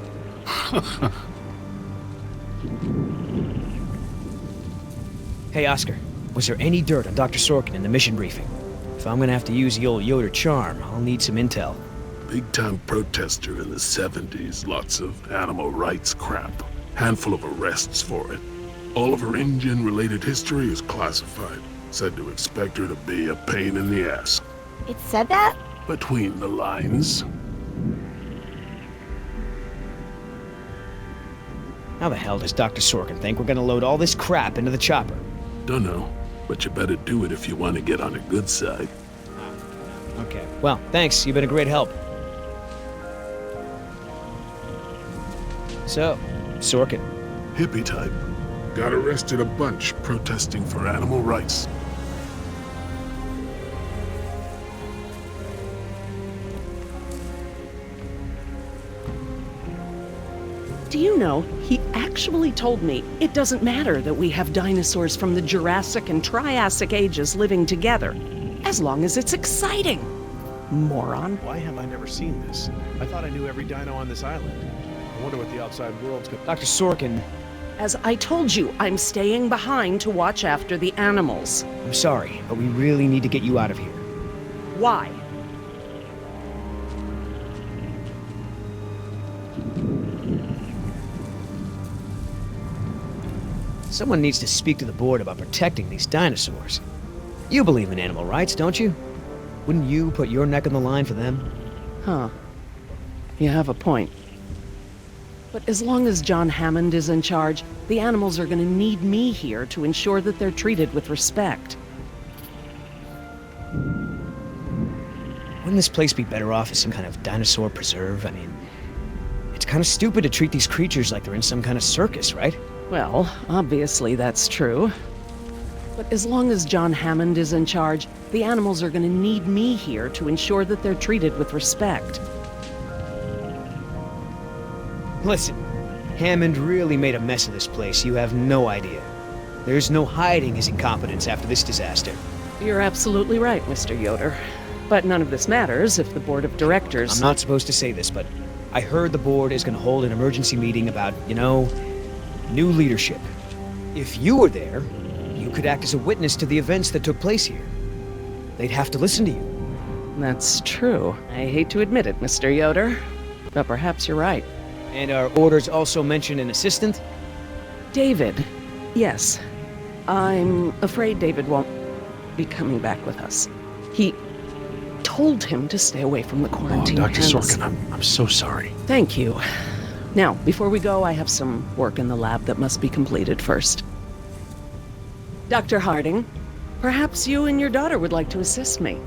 Hey, Oscar, was there any dirt on Dr. Sorkin in the mission briefing? If I'm gonna have to use the old Yoder charm, I'll need some intel. Big-time protester in the 70s, lots of animal rights crap. Handful of arrests for it. All of her InGen-related history is classified. Said to expect her to be a pain in the ass. It said that? Between the lines. How the hell does Dr. Sorkin think we're gonna load all this crap into the chopper? Dunno, but you better do it if you want to get on the good side. Okay. Well, thanks. You've been a great help. So, Sorkin. Hippie type. Got arrested a bunch protesting for animal rights. Do you know, he actually told me it doesn't matter that we have dinosaurs from the Jurassic and Triassic ages living together, as long as it's exciting. Moron. Why have I never seen this? I thought I knew every dino on this island. I wonder what the outside world's gonna... Dr. Sorkin, As I told you, I'm staying behind to watch after the animals. I'm sorry, but we really need to get you out of here. Why? Someone needs to speak to the board about protecting these dinosaurs. You believe in animal rights, don't you? Wouldn't you put your neck on the line for them? Huh. You have a point. But as long as John Hammond is in charge, the animals are gonna need me here to ensure that they're treated with respect. Wouldn't this place be better off as some kind of dinosaur preserve? I mean, it's kind of stupid to treat these creatures like they're in some kind of circus, right? Well, obviously that's true. But as long as John Hammond is in charge, the animals are gonna need me here to ensure that they're treated with respect. Listen, Hammond really made a mess of this place. You have no idea. There's no hiding his incompetence after this disaster. You're absolutely right, Mr. Yoder. But none of this matters if the board of directors... I'm not supposed to say this, but I heard the board is going to hold an emergency meeting about, new leadership. If you were there, you could act as a witness to the events that took place here. They'd have to listen to you. That's true. I hate to admit it, Mr. Yoder, but perhaps you're right. And our orders also mention an assistant? David. Yes. I'm afraid David won't be coming back with us. He told him to stay away from the quarantine. Oh, Dr. Sorkin, I'm so sorry. Thank you. Now, before we go, I have some work in the lab that must be completed first. Dr. Harding, Perhaps you and your daughter would like to assist me.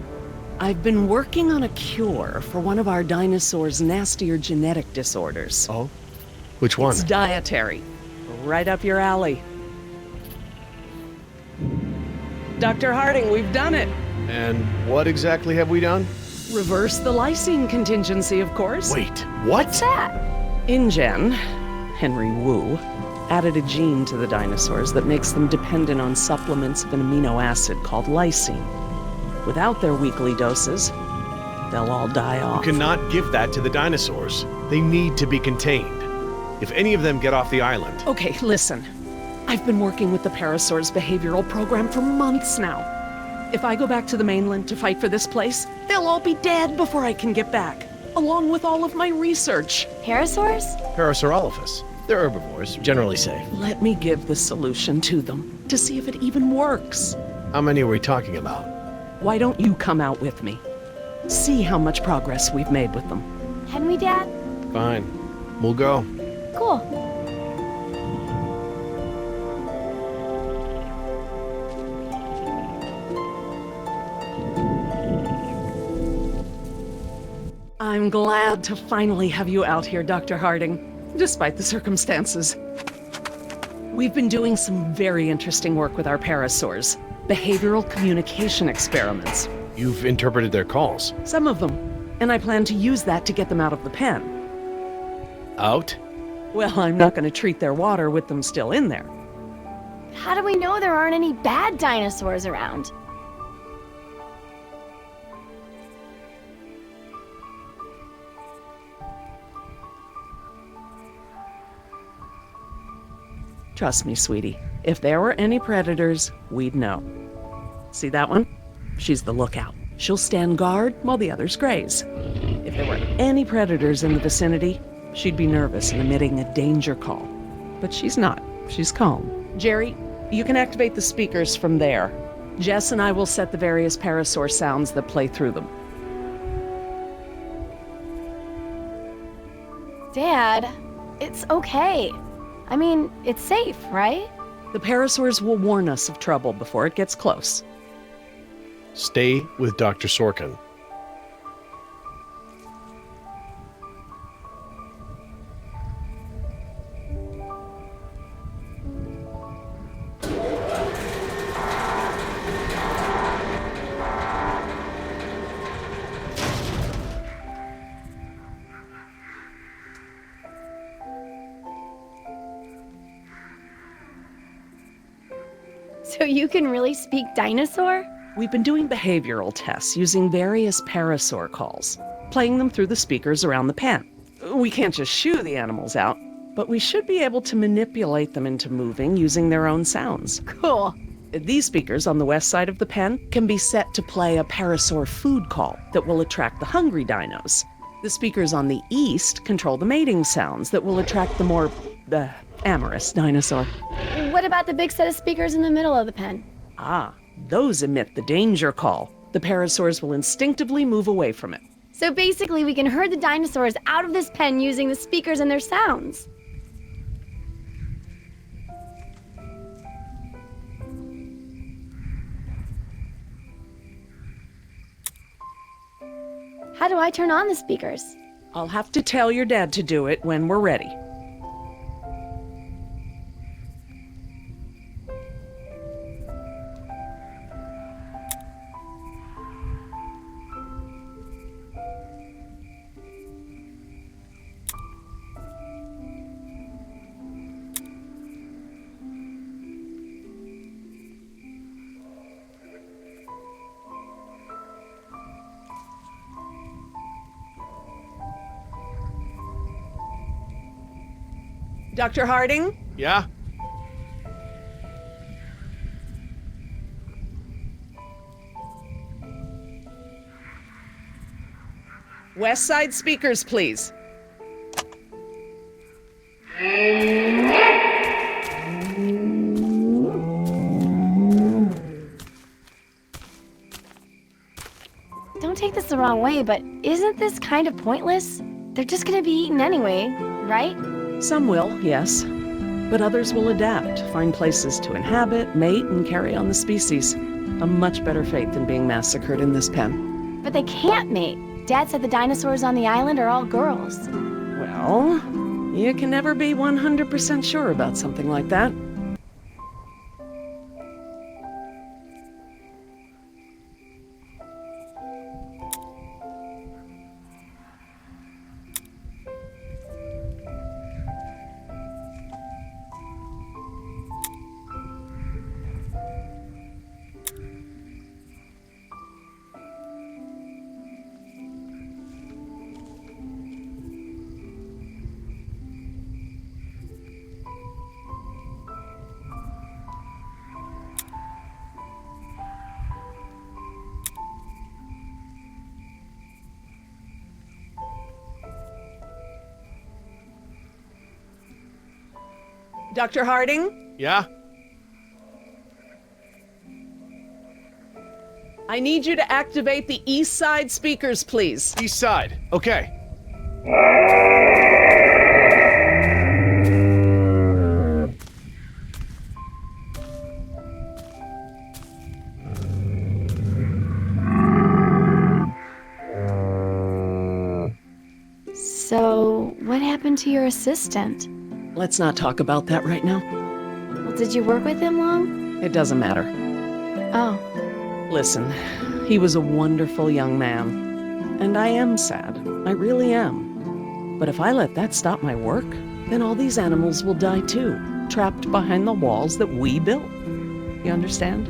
I've been working on a cure for one of our dinosaurs' nastier genetic disorders. Oh? Which one? It's dietary. Right up your alley. Dr. Harding, we've done it. And what exactly have we done? Reverse the lysine contingency, of course. Wait, what? What's that? InGen, Henry Wu, added a gene to the dinosaurs that makes them dependent on supplements of an amino acid called lysine. Without their weekly doses, they'll all die off. You cannot give that to the dinosaurs. They need to be contained. If any of them get off the island... Okay, listen. I've been working with the Parasaur's behavioral program for months now. If I go back to the mainland to fight for this place, they'll all be dead before I can get back, along with all of my research. Parasaurs? Parasaurolophus. They're herbivores, generally safe. Let me give the solution to them, to see if it even works. How many are we talking about? Why don't you come out with me? See how much progress we've made with them. Can we, Dad? Fine. We'll go. Cool. I'm glad to finally have you out here, Dr. Harding, despite the circumstances. We've been doing some very interesting work with our parasaurs. Behavioral communication experiments. You've interpreted their calls. Some of them. And I plan to use that to get them out of the pen. Out? Well, I'm not going to treat their water with them still in there. How do we know there aren't any bad dinosaurs around? Trust me, sweetie. If there were any predators, we'd know. See that one? She's the lookout. She'll stand guard while the others graze. If there were any predators in the vicinity, she'd be nervous and emitting a danger call. But she's not. She's calm. Jerry, you can activate the speakers from there. Jess and I will set the various parasaur sounds that play through them. Dad, it's okay. I mean, it's safe, right? The parasaurs will warn us of trouble before it gets close. Stay with Dr. Sorkin. So you can really speak dinosaur? We've been doing behavioral tests using various parasaur calls, playing them through the speakers around the pen. We can't just shoo the animals out, but we should be able to manipulate them into moving using their own sounds. Cool. These speakers on the west side of the pen can be set to play a parasaur food call that will attract the hungry dinos. The speakers on the east control the mating sounds that will attract the more, amorous dinosaur. What about the big set of speakers in the middle of the pen? Ah, those emit the danger call. The parasaurs will instinctively move away from it. So basically we can herd the dinosaurs out of this pen using the speakers and their sounds. How do I turn on the speakers? I'll have to tell your dad to do it when we're ready. Dr. Harding? Yeah? West side speakers, please. Don't take this the wrong way, but isn't this kind of pointless? They're just gonna be eaten anyway, right? Some will, yes. But others will adapt, find places to inhabit, mate, and carry on the species. A much better fate than being massacred in this pen. But they can't mate. Dad said the dinosaurs on the island are all girls. Well, you can never be 100% sure about something like that. Dr. Harding? Yeah? I need you to activate the east side speakers, please. East side. Okay. So, what happened to your assistant? Let's not talk about that right now. Well, did you work with him long? It doesn't matter. Oh. Listen, he was a wonderful young man. And I am sad. I really am. But if I let that stop my work, then all these animals will die too, trapped behind the walls that we built. You understand?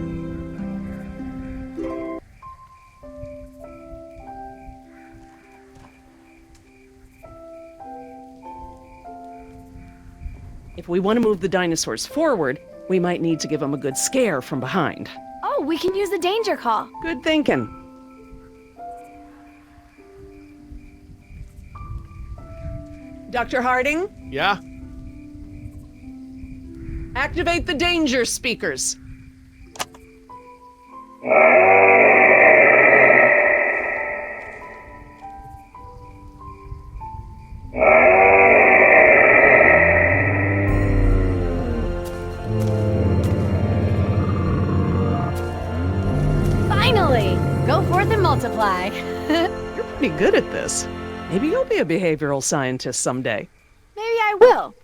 If we want to move the dinosaurs forward, we might need to give them a good scare from behind. Oh, we can use the danger call. Good thinking. Dr. Harding? Yeah? Activate the danger speakers. Finally! Go forth and multiply. You're pretty good at this. Maybe you'll be a behavioral scientist someday. Maybe I will.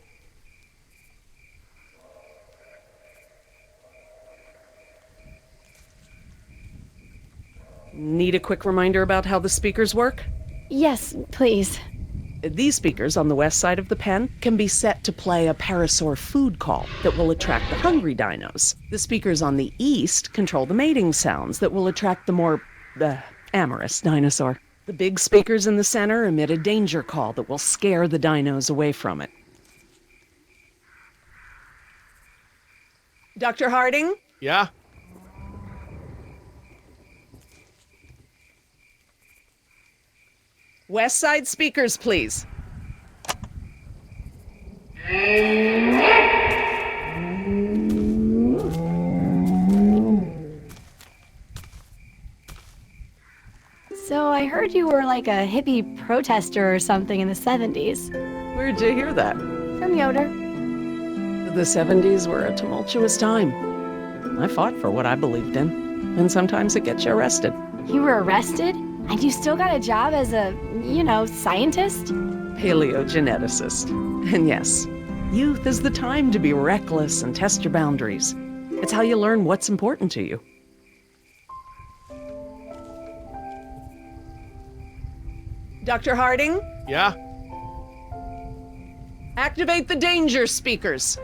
Need a quick reminder about how the speakers work? Yes, please. These speakers on the west side of the pen can be set to play a parasaur food call that will attract the hungry dinos. The speakers on the east control the mating sounds that will attract the more, amorous dinosaur. The big speakers in the center emit a danger call that will scare the dinos away from it. Dr. Harding? Yeah? West side speakers, please. So I heard you were like a hippie protester or something in the 70s. Where'd you hear that? From Yoder. The 70s were a tumultuous time. I fought for what I believed in, and sometimes it gets you arrested. You were arrested? And you still got a job as a, scientist? Paleogeneticist. And yes, youth is the time to be reckless and test your boundaries. It's how you learn what's important to you. Dr. Harding? Yeah? Activate the danger speakers.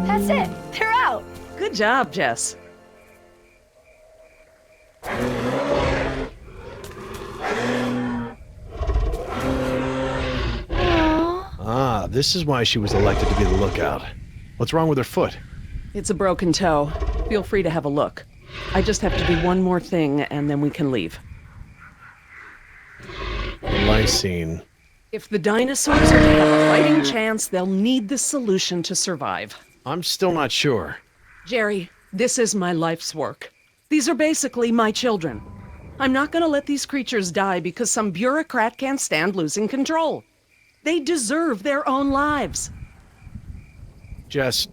That's it. They're out. Good job, Jess. Ah, this is why she was elected to be the lookout. What's wrong with her foot? It's a broken toe. Feel free to have a look. I just have to do one more thing, and then we can leave. Lysine. If the dinosaurs are to have a fighting chance, they'll need this solution to survive. I'm still not sure. Jerry, this is my life's work. These are basically my children. I'm not gonna let these creatures die because some bureaucrat can't stand losing control. They deserve their own lives. Jess.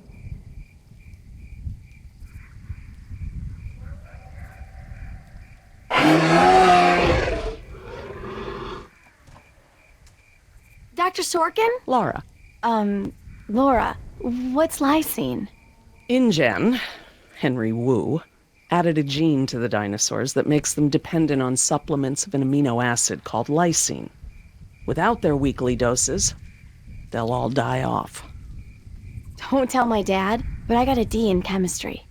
Dr. Sorkin? Laura. Laura, what's lysine? InGen, Henry Wu, added a gene to the dinosaurs that makes them dependent on supplements of an amino acid called lysine. Without their weekly doses, they'll all die off. Don't tell my dad, but I got a D in chemistry.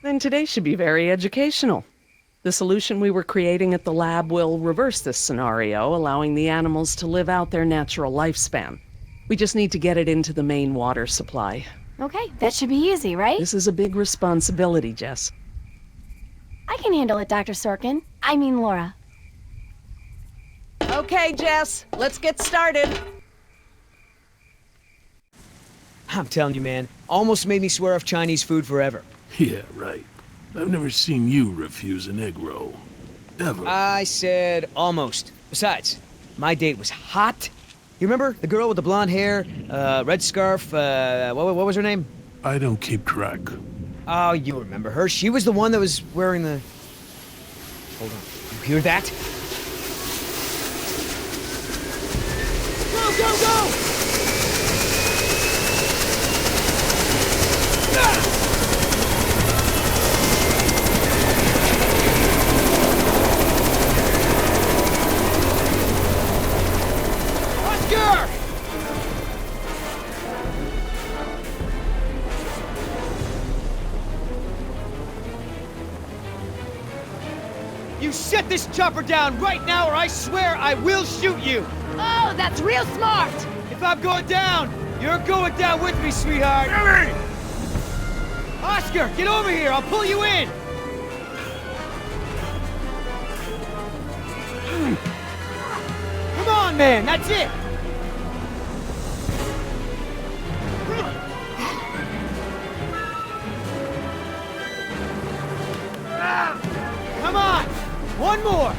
Then today should be very educational. The solution we were creating at the lab will reverse this scenario, allowing the animals to live out their natural lifespan. We just need to get it into the main water supply. Okay, that should be easy, right? This is a big responsibility, Jess. I can handle it, Dr. Sorkin. I mean Laura. Okay, Jess, let's get started. I'm telling you, man, almost made me swear off Chinese food forever. Yeah, right. I've never seen you refuse an egg roll. Ever. I said almost. Besides, my date was hot. You remember? The girl with the blonde hair, red scarf, what was her name? I don't keep track. Oh, you remember her. She was the one that was wearing the... Hold on. You hear that? Go, go, go! Ah! You set this chopper down right now or I swear I will shoot you! Oh, that's real smart! If I'm going down, you're going down with me, sweetheart! Billy! Oscar, get over here! I'll pull you in! Come on, man! That's it! Come on! One more!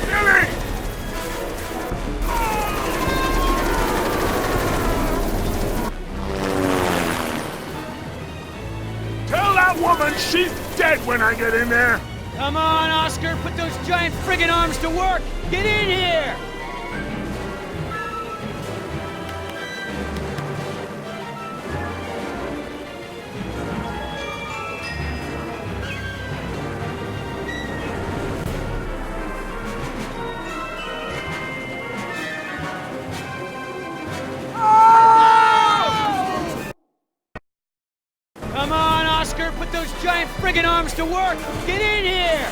Billy! Tell that woman she's dead when I get in there! Come on, Oscar! Put those giant friggin' arms to work! Get in here! Come on, Oscar! Put those giant friggin' arms to work! Get in here!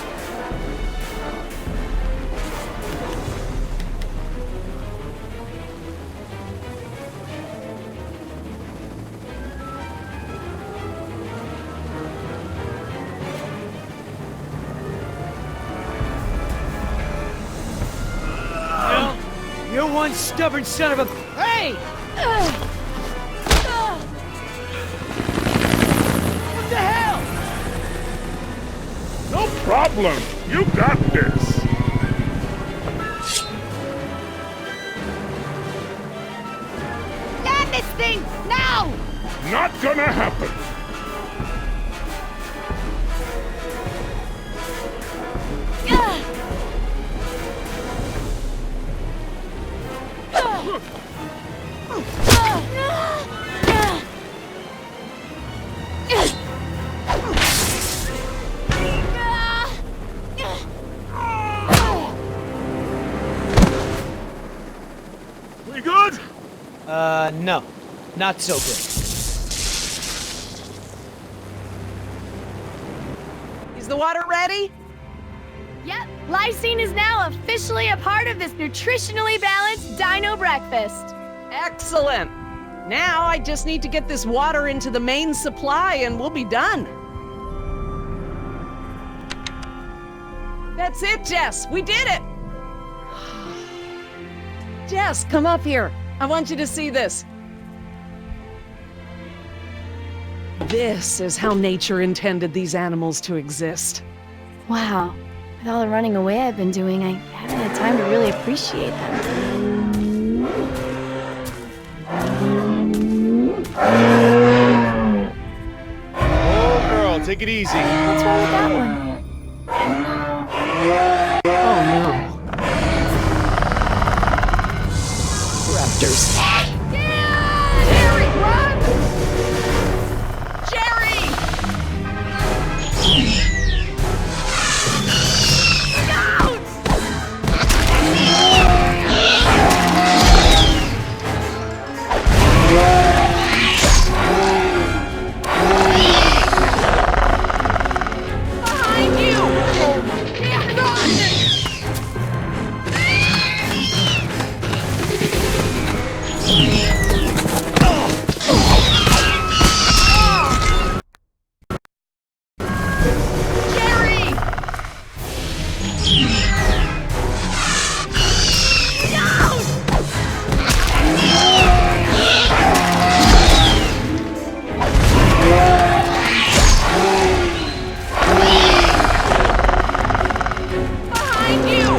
Well, you're one stubborn son of a... Hey! What the hell? No problem! You got this! Land this thing, now! Not gonna happen! We good? No. Not so good. Is the water ready? Yep, lysine is now officially a part of this nutritionally balanced dino breakfast. Excellent! Now I just need to get this water into the main supply and we'll be done. That's it, Jess! We did it! Jess, come up here. I want you to see this. This is how nature intended these animals to exist. Wow. With all the running away I've been doing, I haven't had time to really appreciate them. Oh, girl, take it easy. What's wrong with that one? Oh no. Raptors. Jerry, run! Jerry! Behind you! Run! Jerry! Behind you!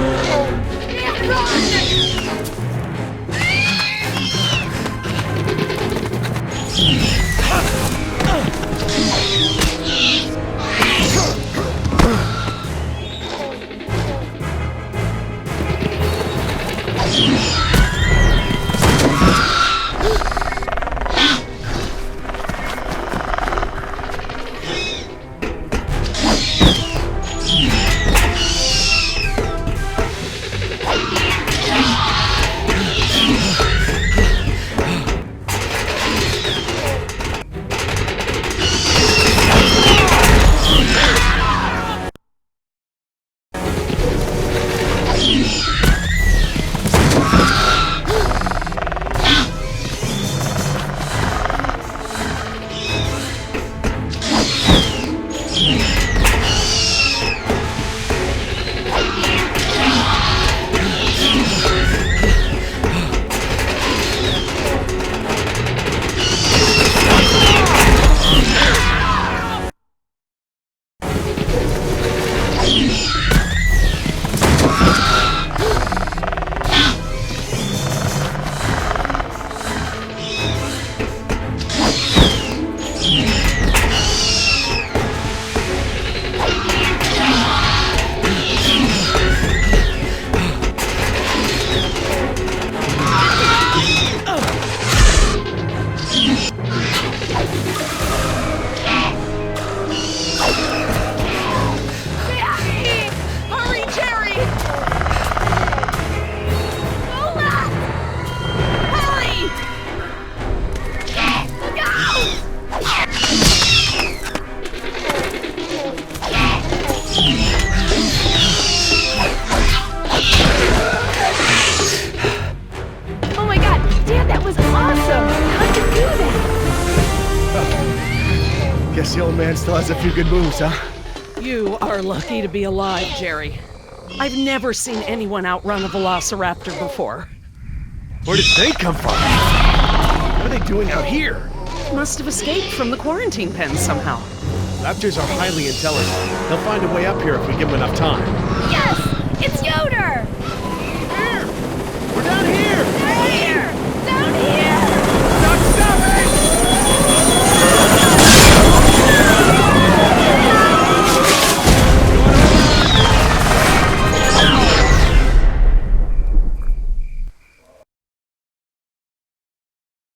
Hurry, Jerry! Lola! Hurry! Look out! Oh my god, Dad, that was awesome! How'd you do that? Guess the old man still has a few good moves, huh? You are lucky to be alive, Jerry. I've never seen anyone outrun a velociraptor before. Where did they come from? What are they doing out here? Must have escaped from the quarantine pen somehow. Raptors are highly intelligent. They'll find a way up here if we give them enough time. Yes! It's Yoder!